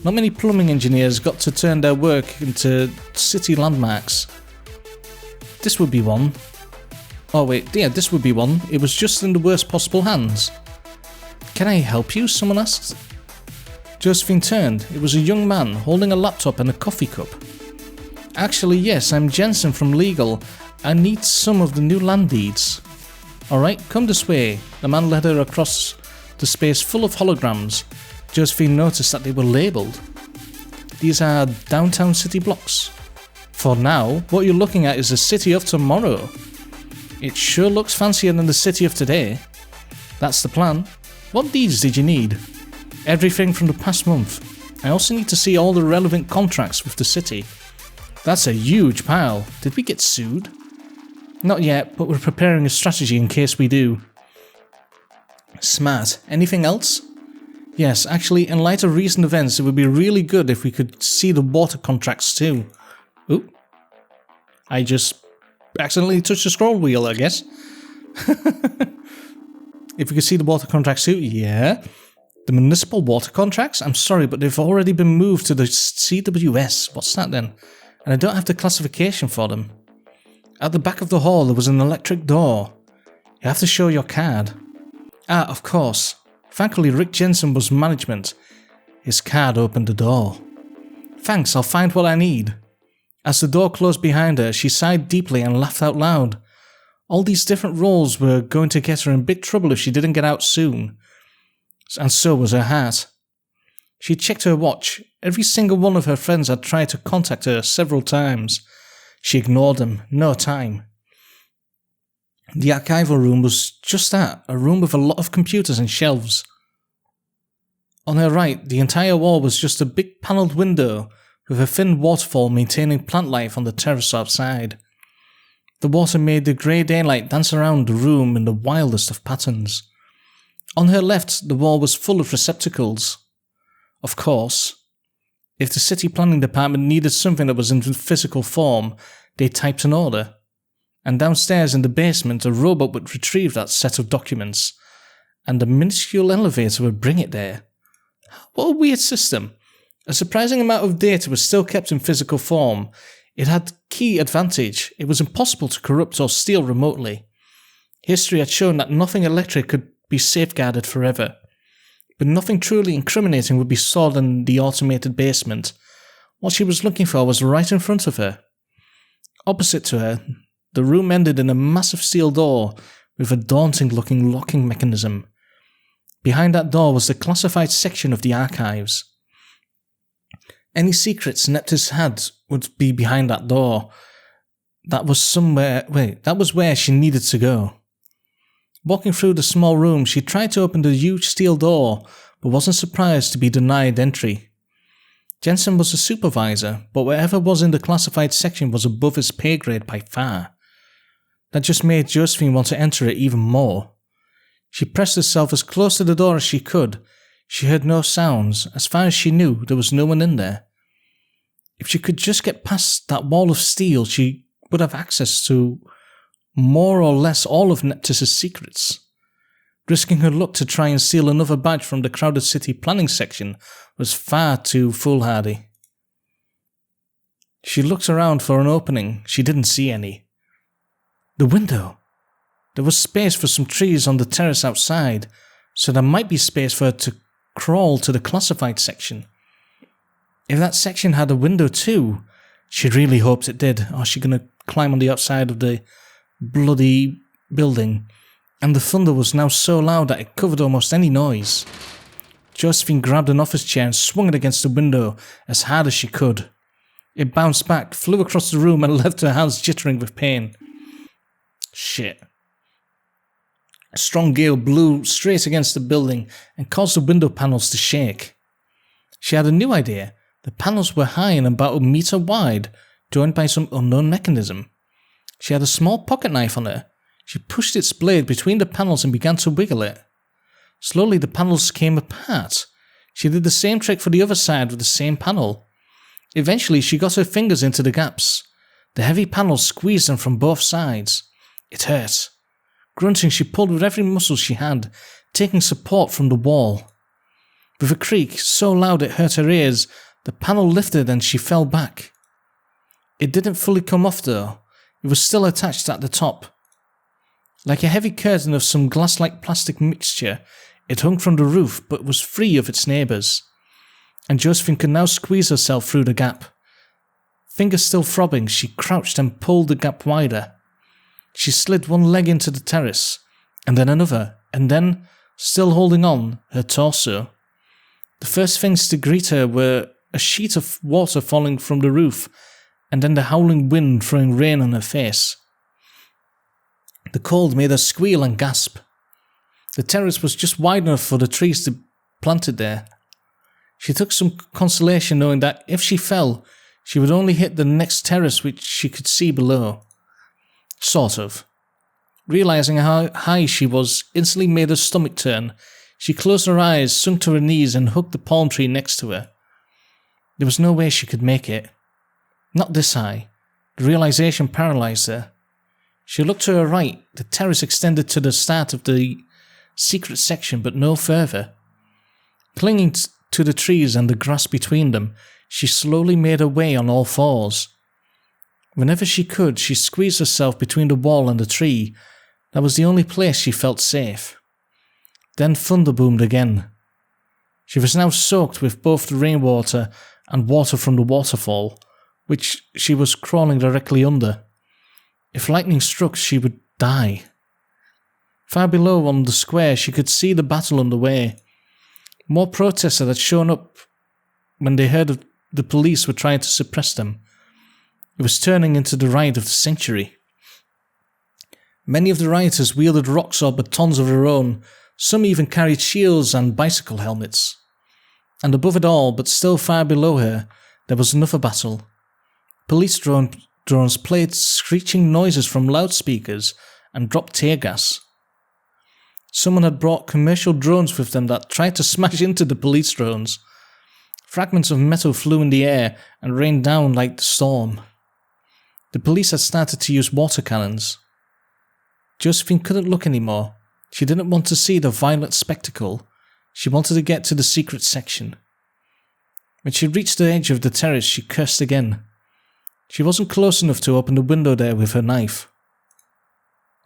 [SPEAKER 1] Not many plumbing engineers got to turn their work into city landmarks. This would be one. This would be one. It was just in the worst possible hands. Can I help you? Someone asked. Josephine turned. It was a young man holding a laptop and a coffee cup. Actually, yes, I'm Jensen from Legal. I need some of the new land deeds. Alright, come this way. The man led her across the space full of holograms. Josephine noticed that they were labelled. These are downtown city blocks. For now, what you're looking at is the city of tomorrow. It sure looks fancier than the city of today. That's the plan. What deeds did you need? Everything from the past month. I also need to see all the relevant contracts with the city. That's a huge pile. Did we get sued? Not yet, but we're preparing a strategy in case we do. Smart. Anything else? Yes, actually, in light of recent events, it would be really good if we could see the water contracts too. Oop. I just accidentally touched the scroll wheel, I guess. If we could see the water contracts too, yeah. The municipal water contracts? I'm sorry, but they've already been moved to the CWS. What's that then? And I don't have the classification for them. At the back of the hall, there was an electric door. You have to show your card. Ah, of course. Thankfully, Rick Jensen was management. His card opened the door. Thanks, I'll find what I need. As the door closed behind her, she sighed deeply and laughed out loud. All these different roles were going to get her in big trouble if she didn't get out soon. And so was her heart. She checked her watch. Every single one of her friends had tried to contact her several times. She ignored them. No time. The archival room was just that, a room with a lot of computers and shelves. On her right, the entire wall was just a big panelled window with a thin waterfall maintaining plant life on the terrace outside. The water made the grey daylight dance around the room in the wildest of patterns. On her left, the wall was full of receptacles. Of course, if the city planning department needed something that was in physical form, they typed an order. And downstairs in the basement, a robot would retrieve that set of documents, and a minuscule elevator would bring it there. What a weird system. A surprising amount of data was still kept in physical form. It had key advantage. It was impossible to corrupt or steal remotely. History had shown that nothing electric could be safeguarded forever. but nothing truly incriminating would be stored in the automated basement. What she was looking for was right in front of her. Opposite to her, the room ended in a massive steel door with a daunting-looking locking mechanism. Behind that door was the classified section of the archives. Any secrets Neptys had would be behind that door. That was where she needed to go. Walking through the small room, she tried to open the huge steel door, but wasn't surprised to be denied entry. Jensen was a supervisor, but whatever was in the classified section was above his pay grade by far. That just made Josephine want to enter it even more. She pressed herself as close to the door as she could. She heard no sounds. As far as she knew, there was no one in there. If she could just get past that wall of steel, she would have access to more or less all of Neptys' secrets. Risking her luck to try and steal another badge from the crowded city planning section was far too foolhardy. She looked around for an opening. She didn't see any. The window. There was space for some trees on the terrace outside, so there might be space for her to crawl to the classified section. If that section had a window too, she really hoped it did, or she's going to climb on the outside of the bloody building. And the thunder was now so loud that it covered almost any noise. Josephine grabbed an office chair and swung it against the window as hard as she could. It bounced back, flew across the room and left her hands jittering with pain. Shit. A strong gale blew straight against the building and caused the window panels to shake. She had a new idea. The panels were high and about a meter wide, joined by some unknown mechanism. She had a small pocket knife on her. She pushed its blade between the panels and began to wiggle it. Slowly the panels came apart. She did the same trick for the other side with the same panel. Eventually she got her fingers into the gaps. The heavy panels squeezed them from both sides. It hurt. Grunting, she pulled with every muscle she had, taking support from the wall. With a creak so loud it hurt her ears, the panel lifted and she fell back. It didn't fully come off though. It was still attached at the top. Like a heavy curtain of some glass-like plastic mixture, it hung from the roof but was free of its neighbours. And Josephine could now squeeze herself through the gap. Fingers still throbbing, she crouched and pulled the gap wider. She slid one leg into the terrace, and then another, and then, still holding on, her torso. The first things to greet her were a sheet of water falling from the roof, and then the howling wind throwing rain on her face. The cold made her squeal and gasp. The terrace was just wide enough for the trees to be planted there. She took some consolation knowing that if she fell, she would only hit the next terrace which she could see below. Sort of. Realizing how high she was instantly made her stomach turn. She closed her eyes, sunk to her knees and hugged the palm tree next to her. There was no way she could make it. Not this high. The realization paralyzed her. She looked to her right. The terrace extended to the start of the secret section, but no further. Clinging to the trees and the grass between them, she slowly made her way on all fours. Whenever she could, she squeezed herself between the wall and the tree. That was the only place she felt safe. Then thunder boomed again. She was now soaked with both the rainwater and water from the waterfall, which she was crawling directly under. If lightning struck, she would die. Far below on the square, she could see the battle underway. More protesters had shown up when they heard the police were trying to suppress them. It was turning into the riot of the century. Many of the rioters wielded rocks or batons of their own. Some even carried shields and bicycle helmets. And above it all, but still far below her, there was another battle. Police drones played screeching noises from loudspeakers and dropped tear gas. Someone had brought commercial drones with them that tried to smash into the police drones. Fragments of metal flew in the air and rained down like the storm. The police had started to use water cannons. Josephine couldn't look anymore. She didn't want to see the violent spectacle. She wanted to get to the secret section. When she reached the edge of the terrace, she cursed again. She wasn't close enough to open the window there with her knife.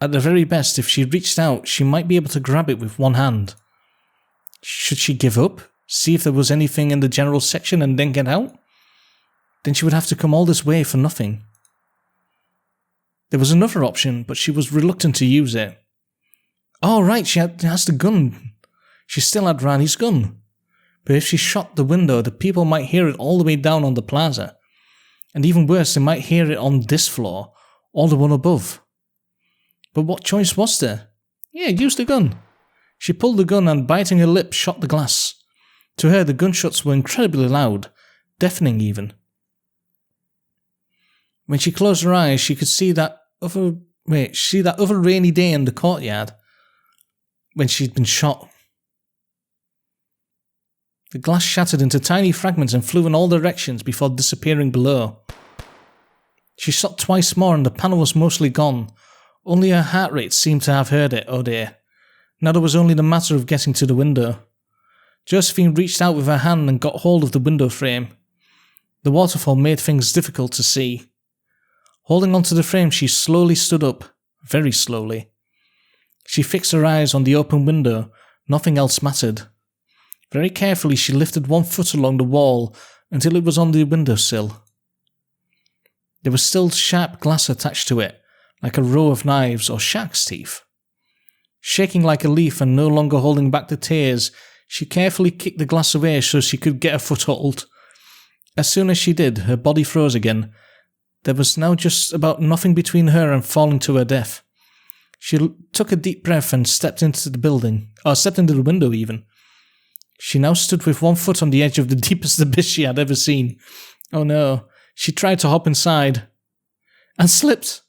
[SPEAKER 1] At the very best, if she reached out, she might be able to grab it with one hand. Should she give up? See if there was anything in the general section and then get out? Then she would have to come all this way for nothing. There was another option, but she was reluctant to use it. Oh, right, she has the gun. She still had Rani's gun. But if she shot the window, the people might hear it all the way down on the plaza. And even worse, they might hear it on this floor, or the one above. But what choice was there? Yeah, use the gun. She pulled the gun and, biting her lip, shot the glass. To her, the gunshots were incredibly loud, deafening even. When she closed her eyes, she could see that other rainy day in the courtyard when she'd been shot. The glass shattered into tiny fragments and flew in all directions before disappearing below. She shot twice more and the panel was mostly gone. Only her heart rate seemed to have heard it, oh dear. Now there was only the matter of getting to the window. Josephine reached out with her hand and got hold of the window frame. The waterfall made things difficult to see. Holding onto the frame, she slowly stood up, very slowly. She fixed her eyes on the open window. Nothing else mattered. Very carefully, she lifted one foot along the wall until it was on the windowsill. There was still sharp glass attached to it, like a row of knives or shark's teeth. Shaking like a leaf and no longer holding back the tears, she carefully kicked the glass away so she could get a foothold. As soon as she did, her body froze again. There was now just about nothing between her and falling to her death. She took a deep breath and stepped into the window even. She now stood with one foot on the edge of the deepest abyss she had ever seen. Oh no, she tried to hop inside. And slipped.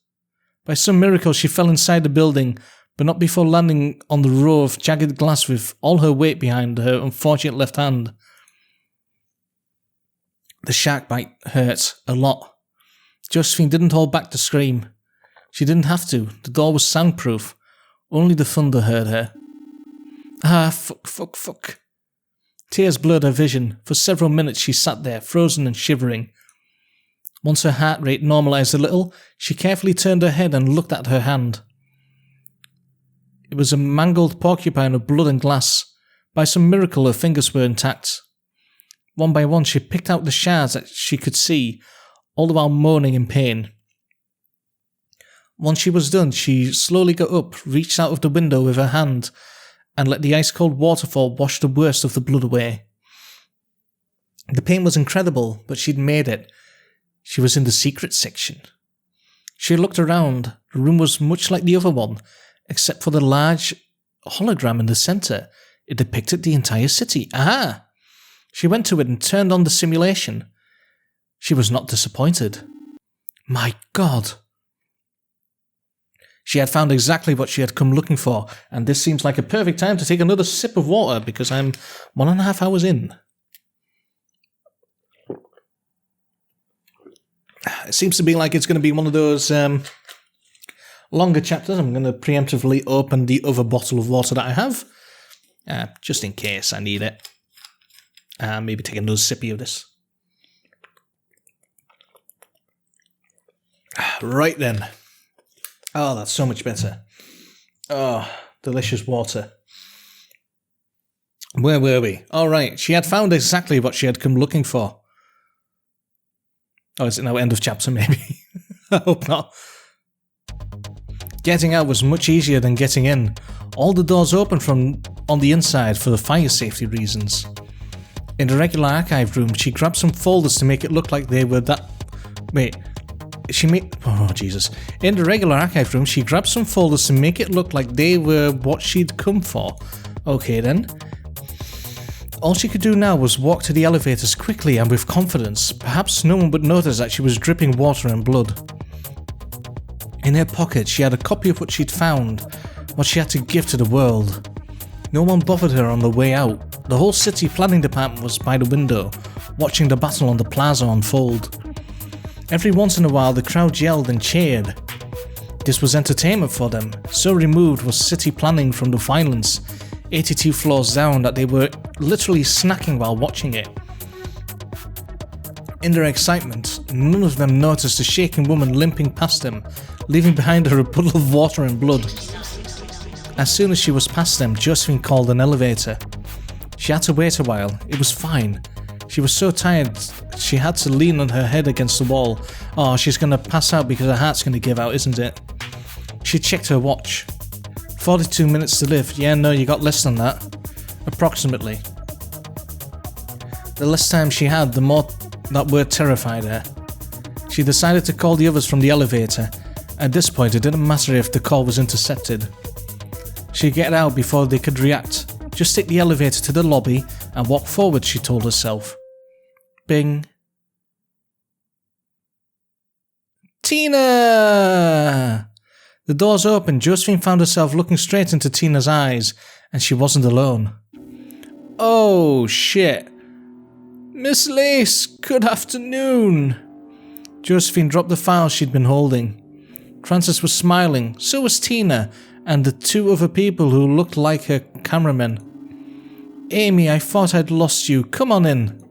[SPEAKER 1] By some miracle she fell inside the building, but not before landing on the row of jagged glass with all her weight behind her unfortunate left hand. The shark bite hurt a lot. Josephine didn't hold back to scream. She didn't have to. The door was soundproof. Only the thunder heard her. Ah, fuck. Tears blurred her vision. For several minutes she sat there, frozen and shivering. Once her heart rate normalized a little, she carefully turned her head and looked at her hand. It was a mangled porcupine of blood and glass. By some miracle her fingers were intact. One by one she picked out the shards that she could see, all the while moaning in pain. Once she was done, she slowly got up, reached out of the window with her hand, and let the ice-cold waterfall wash the worst of the blood away. The pain was incredible, but she'd made it. She was in the secret section. She looked around. The room was much like the other one, except for the large hologram in the centre. It depicted the entire city. Aha! She went to it and turned on the simulation. She was not disappointed. My God! She had found exactly what she had come looking for, and this seems like a perfect time to take another sip of water because I'm 1.5 hours in. It seems to be like it's going to be one of those longer chapters. I'm going to preemptively open the other bottle of water that I have, just in case I need it. Maybe take another sippy of this. Right then. Oh, that's so much better. Oh, delicious water. Where were we? All right, she had found exactly what she had come looking for. Oh, is it now end of chapter maybe? I hope not. Getting out was much easier than getting in. All the doors open from on the inside for the fire safety reasons. In the regular archive room, she grabbed some folders to make it look like they were that... Wait... Oh, Jesus. In the regular archive room, she grabbed some folders to make it look like they were what she'd come for. Okay then. All she could do now was walk to the elevators quickly and with confidence. Perhaps no one would notice that she was dripping water and blood. In her pocket, she had a copy of what she'd found, what she had to give to the world. No one bothered her on the way out. The whole city planning department was by the window, watching the battle on the plaza unfold. Every once in a while the crowd yelled and cheered. This was entertainment for them. So removed was city planning from the violence, 82 floors down, that they were literally snacking while watching it. In their excitement, none of them noticed a shaking woman limping past them, leaving behind her a puddle of water and blood. As soon as she was past them, Josephine called an elevator. She had to wait a while. It was fine. She was so tired, she had to lean on her head against the wall. Oh, she's gonna pass out because her heart's gonna give out, isn't it? She checked her watch. 42 minutes to live. Yeah, no, you got less than that. Approximately. The less time she had, the more that word terrified her. She decided to call the others from the elevator. At this point, it didn't matter if the call was intercepted. She'd get out before they could react. Just take the elevator to the lobby and walk forward, she told herself. Bing. Tina! The doors opened. Josephine found herself looking straight into Tina's eyes, and she wasn't alone. Oh, shit. Miss Lace, good afternoon. Josephine dropped the file she'd been holding. Francis was smiling, so was Tina, and the two other people who looked like her cameramen. Amy, I thought I'd lost you. Come on in.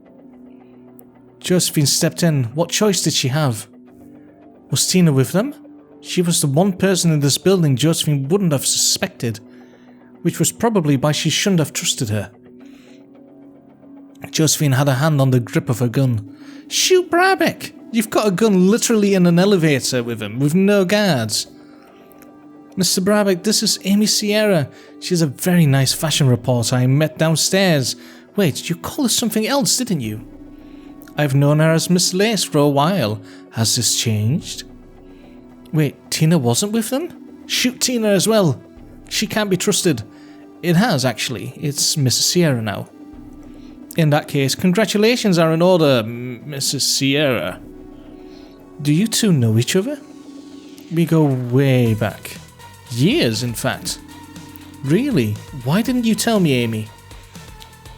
[SPEAKER 1] Josephine stepped in. What choice did she have? Was Tina with them? She was the one person in this building Josephine wouldn't have suspected, which was probably why she shouldn't have trusted her. Josephine had a hand on the grip of her gun. Shoot Brabeck! You've got a gun literally in an elevator with him, with no guards. Mr. Brabeck, this is Amy Sierra. She's a very nice fashion reporter I met downstairs. Wait, you called her something else, didn't you? I've known her as Miss Lace for a while. Has this changed? Wait, Tina wasn't with them? Shoot Tina as well. She can't be trusted. It has, actually. It's Mrs. Sierra now. In that case, congratulations are in order, Mrs. Sierra. Do you two know each other? We go way back. Years, in fact. Really? Why didn't you tell me, Amy?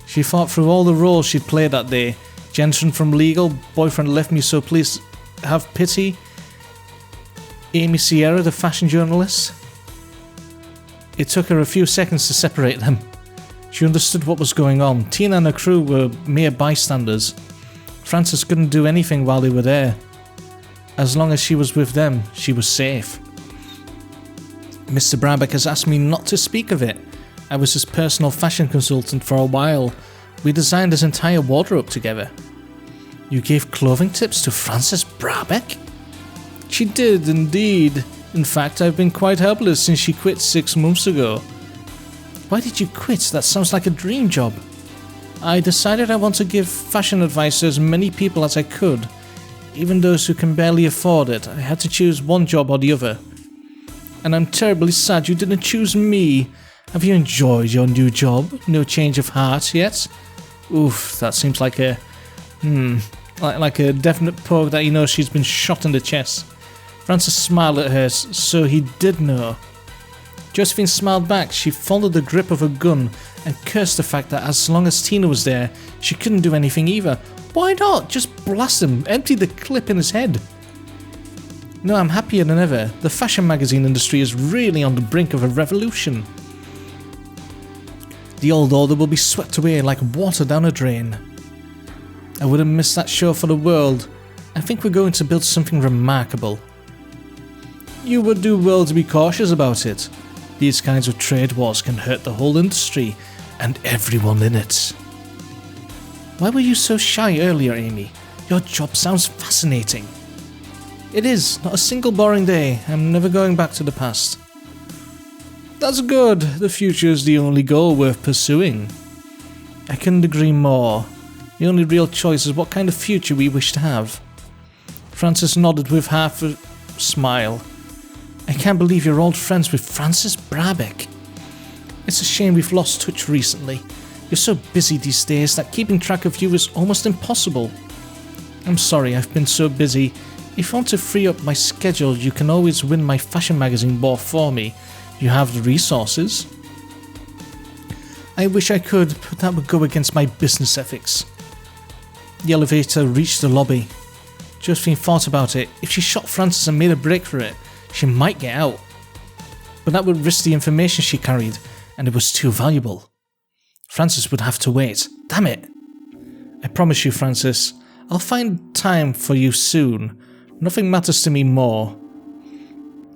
[SPEAKER 1] She thought through all the roles she'd played that day. Gentleman from legal, boyfriend left me, so please have pity. Amy Sierra, the fashion journalist. It took her a few seconds to separate them. She understood what was going on. Tina and her crew were mere bystanders. Francis couldn't do anything while they were there. As long as she was with them, she was safe. Mr. Brabeck has asked me not to speak of it. I was his personal fashion consultant for a while. We designed his entire wardrobe together. You gave clothing tips to Francis Brabeck? She did, indeed. In fact, I've been quite helpless since she quit 6 months ago. Why did you quit? That sounds like a dream job. I decided I want to give fashion advice to as many people as I could. Even those who can barely afford it. I had to choose one job or the other. And I'm terribly sad you didn't choose me. Have you enjoyed your new job? No change of heart yet? Oof, that seems like a... like a definite poke that you know she's been shot in the chest. Francis smiled at her, so he did know. Josephine smiled back. She folded the grip of her gun and cursed the fact that as long as Tina was there, she couldn't do anything either. Why not? Just blast him. Empty the clip in his head. No, I'm happier than ever. The fashion magazine industry is really on the brink of a revolution. The old order will be swept away like water down a drain. I wouldn't miss that show for the world. I think we're going to build something remarkable. You would do well to be cautious about it. These kinds of trade wars can hurt the whole industry and everyone in it. Why were you so shy earlier, Amy? Your job sounds fascinating. It is. Not a single boring day. I'm never going back to the past. That's good. The future is the only goal worth pursuing. I couldn't agree more. The only real choice is what kind of future we wish to have. Francis nodded with half a smile. I can't believe you're old friends with Francis Brabeck. It's a shame we've lost touch recently. You're so busy these days that keeping track of you is almost impossible. I'm sorry I've been so busy. If you want to free up my schedule, you can always win my fashion magazine war for me. You have the resources. I wish I could, but that would go against my business ethics. The elevator reached the lobby. Josephine thought about it. If she shot Francis and made a break for it, she might get out. But that would risk the information she carried, and it was too valuable. Francis would have to wait. Damn it. I promise you, Francis, I'll find time for you soon. Nothing matters to me more.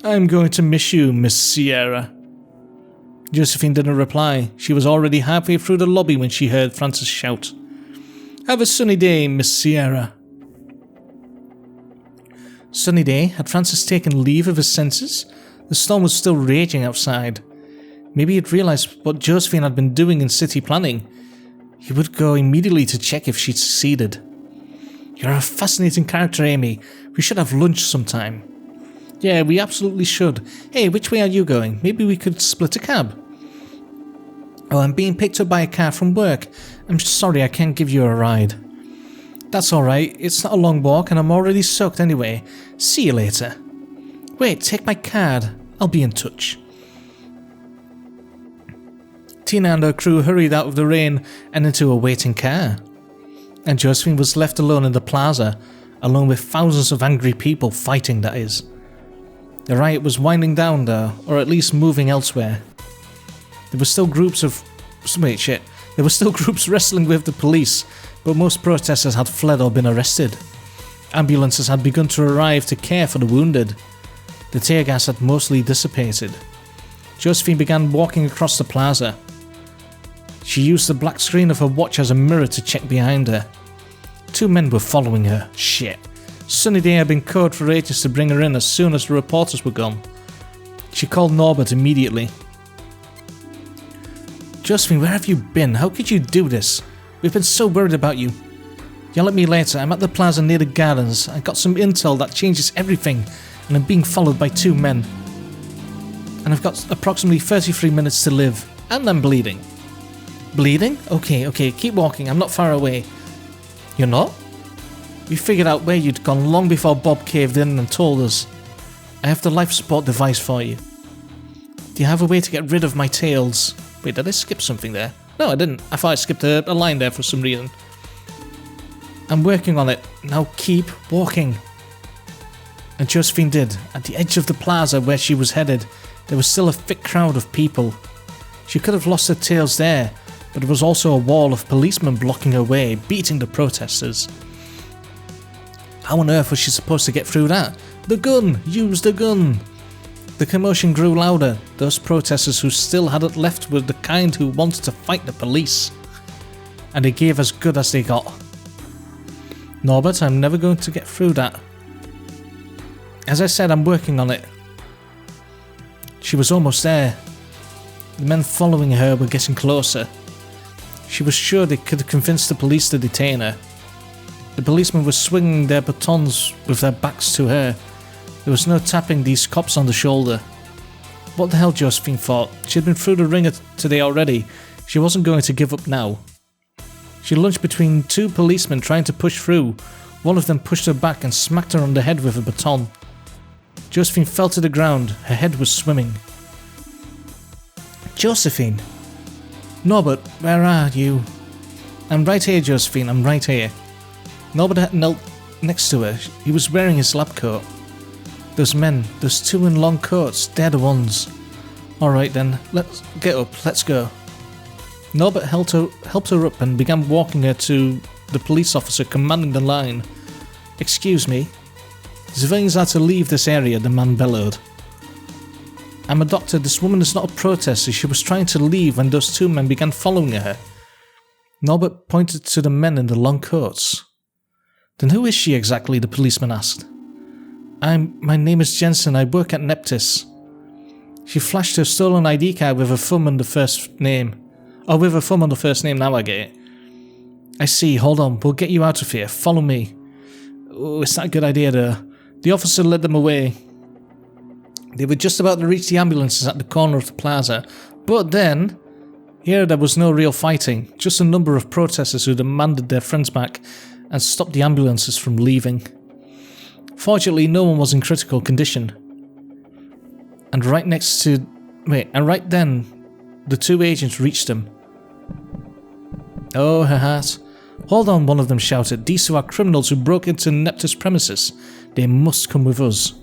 [SPEAKER 1] I'm going to miss you, Miss Sierra. Josephine didn't reply. She was already halfway through the lobby when she heard Francis shout, "Have a sunny day, Miss Sierra." Sunny day? Had Francis taken leave of his senses? The storm was still raging outside. Maybe he'd realised what Josephine had been doing in city planning. He would go immediately to check if she'd succeeded. "You're a fascinating character, Amy. We should have lunch sometime." "Yeah, we absolutely should. Hey, which way are you going? Maybe we could split a cab." "Oh, I'm being picked up by a car from work. I'm sorry I can't give you a ride." "That's alright. It's not a long walk and I'm already soaked anyway. See you later." "Wait, take my card. I'll be in touch." Tina and her crew hurried out of the rain and into a waiting car. And Josephine was left alone in the plaza, along with thousands of angry people fighting, that is. The riot was winding down though, or at least moving elsewhere. There were still groups wrestling with the police, but most protesters had fled or been arrested. Ambulances had begun to arrive to care for the wounded. The tear gas had mostly dissipated. Josephine began walking across the plaza. She used the black screen of her watch as a mirror to check behind her. 2 men were following her. Shit. Sunny Day had been coded for agents to bring her in as soon as the reporters were gone. She called Norbert immediately. "Josephine, where have you been? How could you do this? We've been so worried about you." "Yell at me later. I'm at the plaza near the gardens. I got some intel that changes everything, and I'm being followed by 2 men. And I've got approximately 33 minutes to live, and I'm bleeding." "Bleeding? Okay, keep walking. I'm not far away." "You're not?" "We figured out where you'd gone long before Bob caved in and told us. I have the life support device for you." "Do you have a way to get rid of my tails?" Wait, did I skip something there? No, I didn't. I thought I skipped a line there for some reason. "I'm working on it. Now keep walking." And Josephine did. At the edge of the plaza where she was headed, there was still a thick crowd of people. She could have lost her tails there, but there was also a wall of policemen blocking her way, beating the protesters. How on earth was she supposed to get through that? The gun! Use the gun! The commotion grew louder. Those protesters who still hadn't left were the kind who wanted to fight the police. And they gave as good as they got. "Norbert, I'm never going to get through that." "As I said, I'm working on it." She was almost there. The men following her were getting closer. She was sure they could convince the police to detain her. The policemen were swinging their batons with their backs to her. There was no tapping these cops on the shoulder. What the hell, Josephine thought. She had been through the ringer today already. She wasn't going to give up now. She lunged between 2 policemen trying to push through. One of them pushed her back and smacked her on the head with a baton. Josephine fell to the ground. Her head was swimming. "Josephine!" "Norbert, where are you?" "I'm right here, Josephine, I'm right here." Norbert had knelt next to her. He was wearing his lab coat. "Those men, those 2 in long coats, they're the ones." "Alright then, let's get up, let's go." Norbert helped her up and began walking her to the police officer commanding the line. "Excuse me. Civilians are to leave this area," the man bellowed. "I'm a doctor. This woman is not a protester. She was trying to leave when those 2 men began following her." Norbert pointed to the men in the long coats. "Then who is she exactly?" the policeman asked. My name is Jensen. I work at Neptis." She flashed her stolen ID card with a thumb on the first name. Oh, with a thumb on the first name, now I get it. "I see. Hold on. We'll get you out of here. Follow me." Oh, it's not a good idea though. The officer led them away. They were just about to reach the ambulances at the corner of the plaza, but then, here there was no real fighting, just a number of protesters who demanded their friends back and stopped the ambulances from leaving. Fortunately, no one was in critical condition. And right then, the 2 agents reached them. "Oh, her heart. Hold on," one of them shouted. "These 2 are criminals who broke into Neptus premises. They must come with us."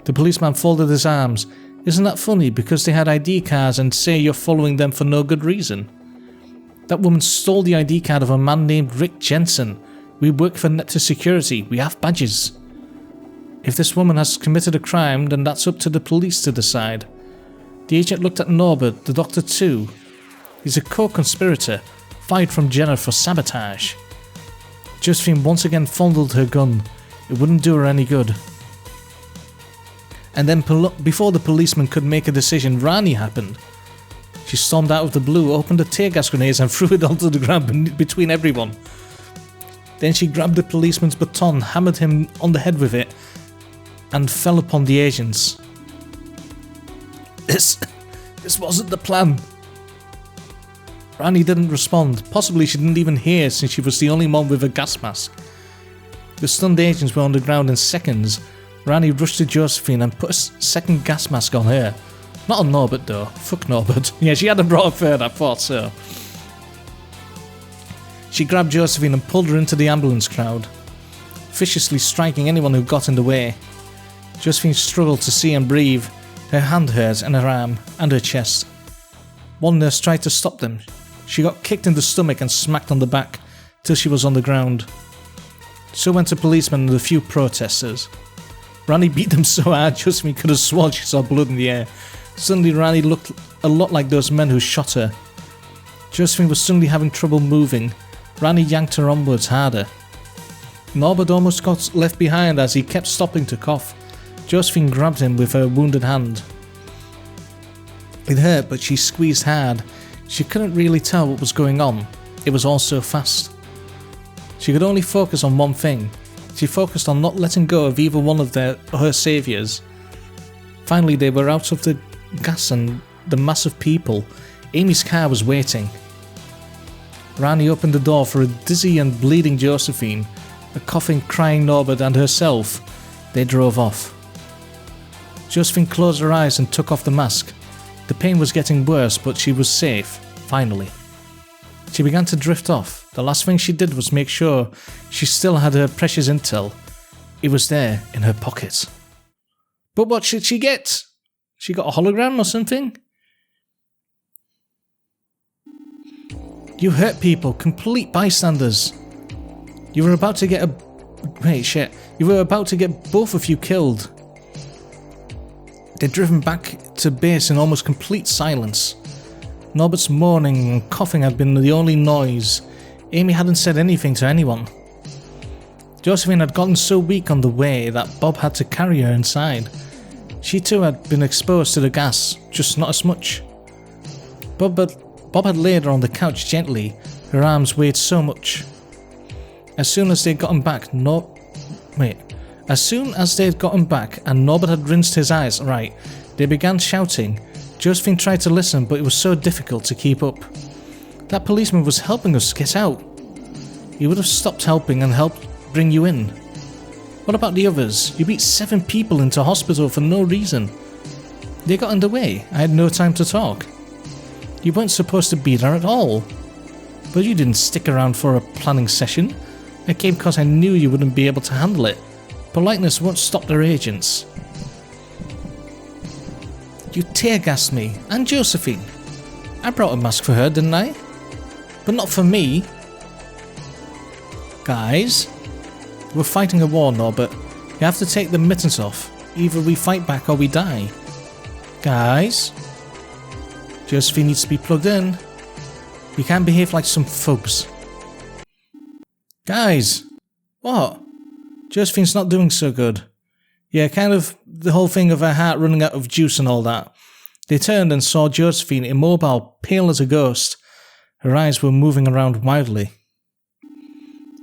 [SPEAKER 1] The policeman folded his arms. "Isn't that funny? Because they had ID cards and say you're following them for no good reason." "That woman stole the ID card of a man named Rick Jensen. We work for Neptus Security. We have badges." "If this woman has committed a crime, then that's up to the police to decide. The agent looked at Norbert, the doctor too. He's a co-conspirator, fired from Jenna for sabotage. Josephine once again fondled her gun. It wouldn't do her any good. And then before the policeman could make a decision, Rani happened. She stormed out of the blue, opened a tear gas grenade and threw it onto the ground between everyone. Then she grabbed the policeman's baton, hammered him on the head with it, and fell upon the agents. This wasn't the plan. Rani didn't respond. Possibly she didn't even hear since she was the only one with a gas mask. The stunned agents were on the ground in seconds. Rani rushed to Josephine and put a second gas mask on her. Not on Norbert though. Fuck Norbert. Yeah, she hadn't brought a third, I thought so. She grabbed Josephine and pulled her into the ambulance crowd, viciously striking anyone who got in the way. Josephine struggled to see and breathe. Her hand hurt and her arm and her chest. One nurse tried to stop them. She got kicked in the stomach and smacked on the back till she was on the ground. So went a policeman and a few protesters. Rani beat them so hard Josephine could have sworn she saw blood in the air. Suddenly Rani looked a lot like those men who shot her. Josephine was suddenly having trouble moving. Rani yanked her onwards harder. Norbert almost got left behind as he kept stopping to cough. Josephine grabbed him with her wounded hand. It hurt, but she squeezed hard. She couldn't really tell what was going on. It was all so fast. She could only focus on one thing. She focused on not letting go of either one of her saviours. Finally, they were out of the gas and the mass of people. Amy's car was waiting. Rani opened the door for a dizzy and bleeding Josephine, a coughing, crying Norbert and herself. They drove off. Josephine closed her eyes and took off the mask. The pain was getting worse, but she was safe, finally. She began to drift off. The last thing she did was make sure she still had her precious intel. It was there, in her pocket. But what should she get? She got a hologram or something? You hurt people, complete bystanders. You were about to get You were about to get both of you killed. They'd driven back to base in almost complete silence. Norbert's moaning and coughing had been the only noise. Amy hadn't said anything to anyone. Josephine had gotten so weak on the way that Bob had to carry her inside. She too had been exposed to the gas, just not as much. Bob had laid her on the couch gently. Her arms weighed so much. As soon as they'd gotten back and Norbert had rinsed his eyes, they began shouting. Josephine tried to listen, but it was so difficult to keep up. That policeman was helping us get out. He would have stopped helping and helped bring you in. What about the others? You beat 7 people into hospital for no reason. They got in the way. I had no time to talk. You weren't supposed to be there at all. But you didn't stick around for a planning session. I came because I knew you wouldn't be able to handle it. Politeness won't stop their agents. You tear-gassed me, and Josephine. I brought a mask for her, didn't I? But not for me. Guys, we're fighting a war, Norbert. You have to take the mittens off. Either we fight back or we die. Guys, Josephine needs to be plugged in. We can't behave like some thugs. Guys, what? Josephine's not doing so good. Yeah, kind of the whole thing of her heart running out of juice and all that. They turned and saw Josephine immobile, pale as a ghost. Her eyes were moving around wildly.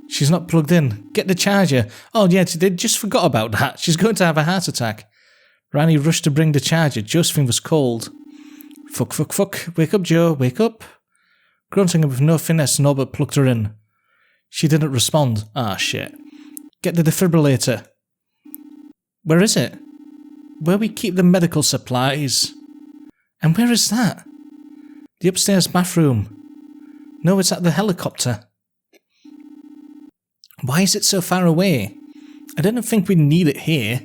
[SPEAKER 1] She's not plugged in. Get the charger. Oh yeah, they just forgot about that. She's going to have a heart attack. Rani rushed to bring the charger. Josephine was cold. Fuck. Wake up, Joe. Wake up. Grunting with no finesse, Norbert plugged her in. She didn't respond. Ah, shit. Get the defibrillator. Where is it? Where we keep the medical supplies. And where is that? The upstairs bathroom. No, it's at the helicopter. Why is it so far away? I didn't think we'd need it here.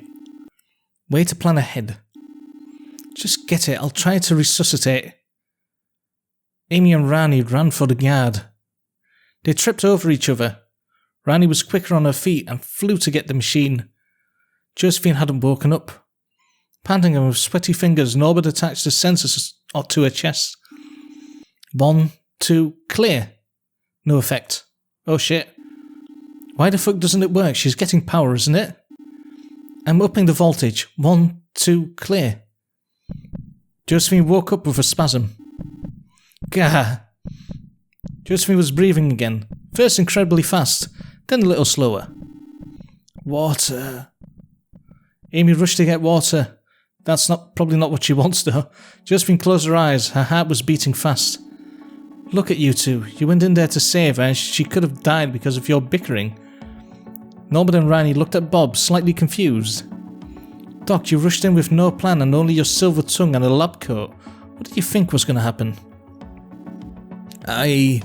[SPEAKER 1] Way to plan ahead. Just get it, I'll try to resuscitate. Amy and Rani ran for the guard. They tripped over each other. Rani was quicker on her feet and flew to get the machine. Josephine hadn't woken up. Panting and with sweaty fingers, Norbert attached the sensors to her chest. 1, 2, clear. No effect. Oh shit. Why the fuck doesn't it work? She's getting power, isn't it? I'm upping the voltage. 1, 2, clear. Josephine woke up with a spasm. Gah. Josephine was breathing again. First incredibly fast, then a little slower. Water. Amy rushed to get water. That's probably not what she wants though. Josephine closed her eyes. Her heart was beating fast. Look at you two. You went in there to save her and she could have died because of your bickering. Norbert and Rani looked at Bob, slightly confused. Doc, you rushed in with no plan and only your silver tongue and a lab coat. What did you think was going to happen? That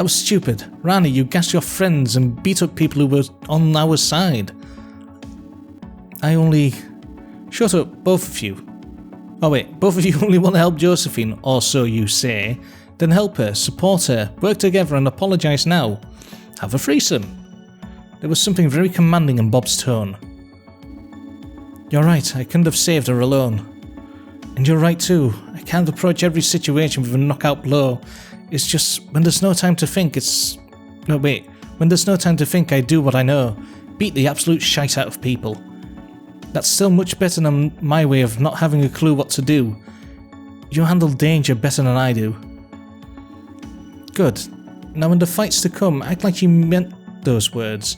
[SPEAKER 1] was stupid. Rani, you gassed your friends and beat up people who were on our side. Shut up, both of you. Oh wait, both of you only want to help Josephine, or so you say. Then help her, support her, work together and apologise now. Have a threesome. There was something very commanding in Bob's tone. You're right, I couldn't have saved her alone. And you're right too, I can't approach every situation with a knockout blow. It's just, when there's no time to think, when there's no time to think, I do what I know. Beat the absolute shite out of people. That's still much better than my way of not having a clue what to do. You handle danger better than I do. Good. Now when the fight's to come, act like you meant those words.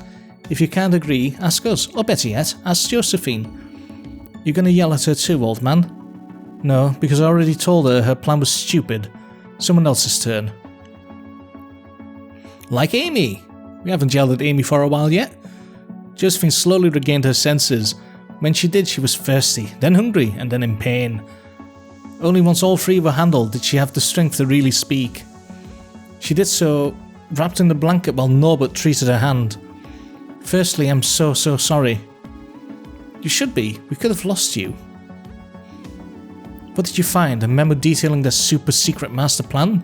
[SPEAKER 1] If you can't agree, ask us, or better yet, ask Josephine. You gonna yell at her too, old man? No, because I already told her plan was stupid. Someone else's turn. Like Amy! We haven't yelled at Amy for a while yet. Josephine slowly regained her senses. When she did, she was thirsty, then hungry, and then in pain. Only once all three were handled did she have the strength to really speak. She did so, wrapped in the blanket while Norbert treated her hand. Firstly, I'm so sorry. You should be. We could have lost you. What did you find? A memo detailing their super secret master plan?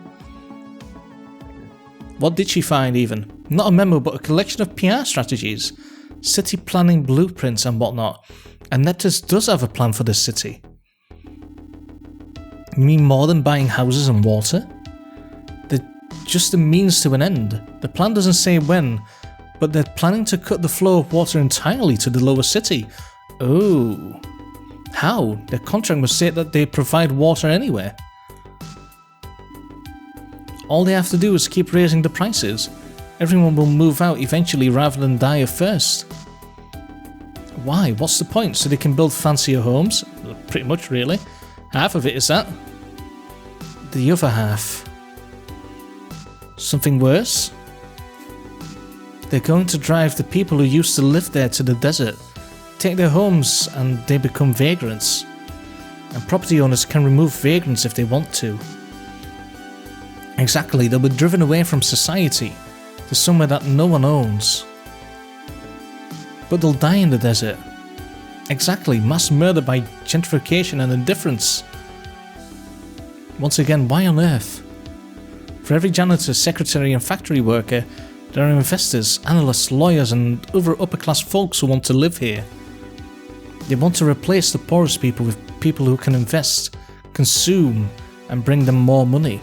[SPEAKER 1] What did she find even? Not a memo, but a collection of PR strategies. City planning blueprints and whatnot. And Neptus does have a plan for this city. You mean more than buying houses and water? They're just a means to an end. The plan doesn't say when, but they're planning to cut the flow of water entirely to the lower city. Oh. How? Their contract must say that they provide water anywhere. All they have to do is keep raising the prices. Everyone will move out eventually rather than die of thirst. Why? What's the point? So they can build fancier homes? Pretty much, really. Half of it is that. The other half. Something worse? They're going to drive the people who used to live there to the desert. Take their homes and they become vagrants. And property owners can remove vagrants if they want to. Exactly, they'll be driven away from society to somewhere that no one owns. But they'll die in the desert. Exactly, mass murder by gentrification and indifference. Once again, why on earth? For every janitor, secretary and factory worker, there are investors, analysts, lawyers and other upper-class folks who want to live here. They want to replace the poorest people with people who can invest, consume and bring them more money.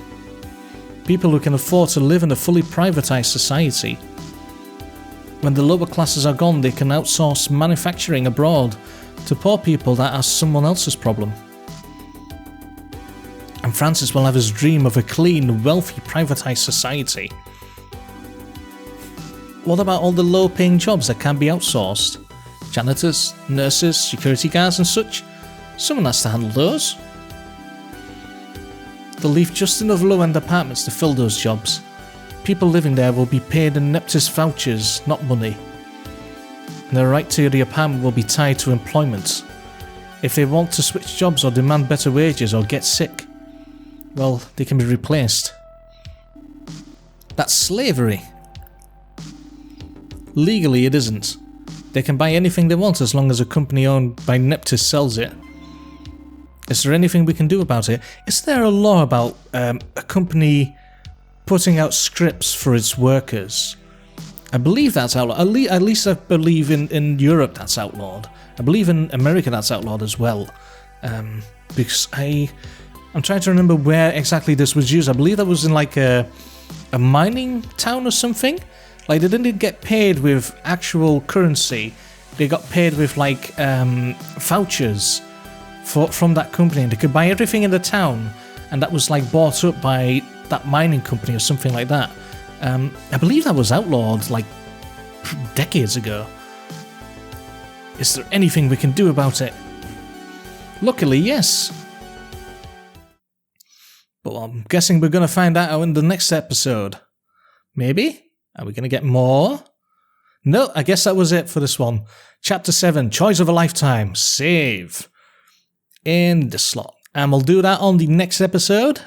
[SPEAKER 1] People who can afford to live in a fully privatized society. When the lower classes are gone, they can outsource manufacturing abroad to poor people that are someone else's problem. And Francis will have his dream of a clean, wealthy, privatized society. What about all the low-paying jobs that can be outsourced? Janitors, nurses, security guards and such? Someone has to handle those. They'll leave just enough low-end apartments to fill those jobs. People living there will be paid in Neptus vouchers, not money. And their right to the apartment will be tied to employment. If they want to switch jobs or demand better wages or get sick, well, they can be replaced. That's slavery. Legally, it isn't. They can buy anything they want as long as a company owned by Neptus sells it. Is there anything we can do about it? Is there a law about a company putting out scripts for its workers I believe that's outlawed. At least I believe in Europe that's outlawed. I believe in America that's outlawed as well. Because I'm trying to remember where exactly this was used. I believe that was in like a mining town or something. Like they didn't get paid with actual currency. They got paid with like vouchers from that company, and they could buy everything in the town, and that was like bought up by that mining company or something like that. I believe that was outlawed like decades ago. Is there anything we can do about it? Luckily, yes. But I'm guessing we're going to find that out in the next episode. Maybe? Are we going to get more? No, I guess that was it for this one. Chapter 7, Choice of a Lifetime. Save. In the slot. And we'll do that on the next episode.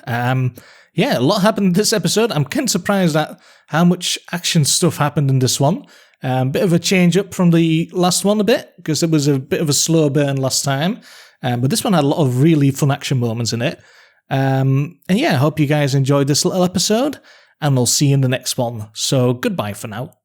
[SPEAKER 1] Yeah, a lot happened in this episode. I'm kind of surprised at how much action stuff happened in this one. Bit of a change up from the last one a bit, because it was a bit of a slow burn last time. But this one had a lot of really fun action moments in it. And yeah, I hope you guys enjoyed this little episode, and we'll see you in the next one. So goodbye for now.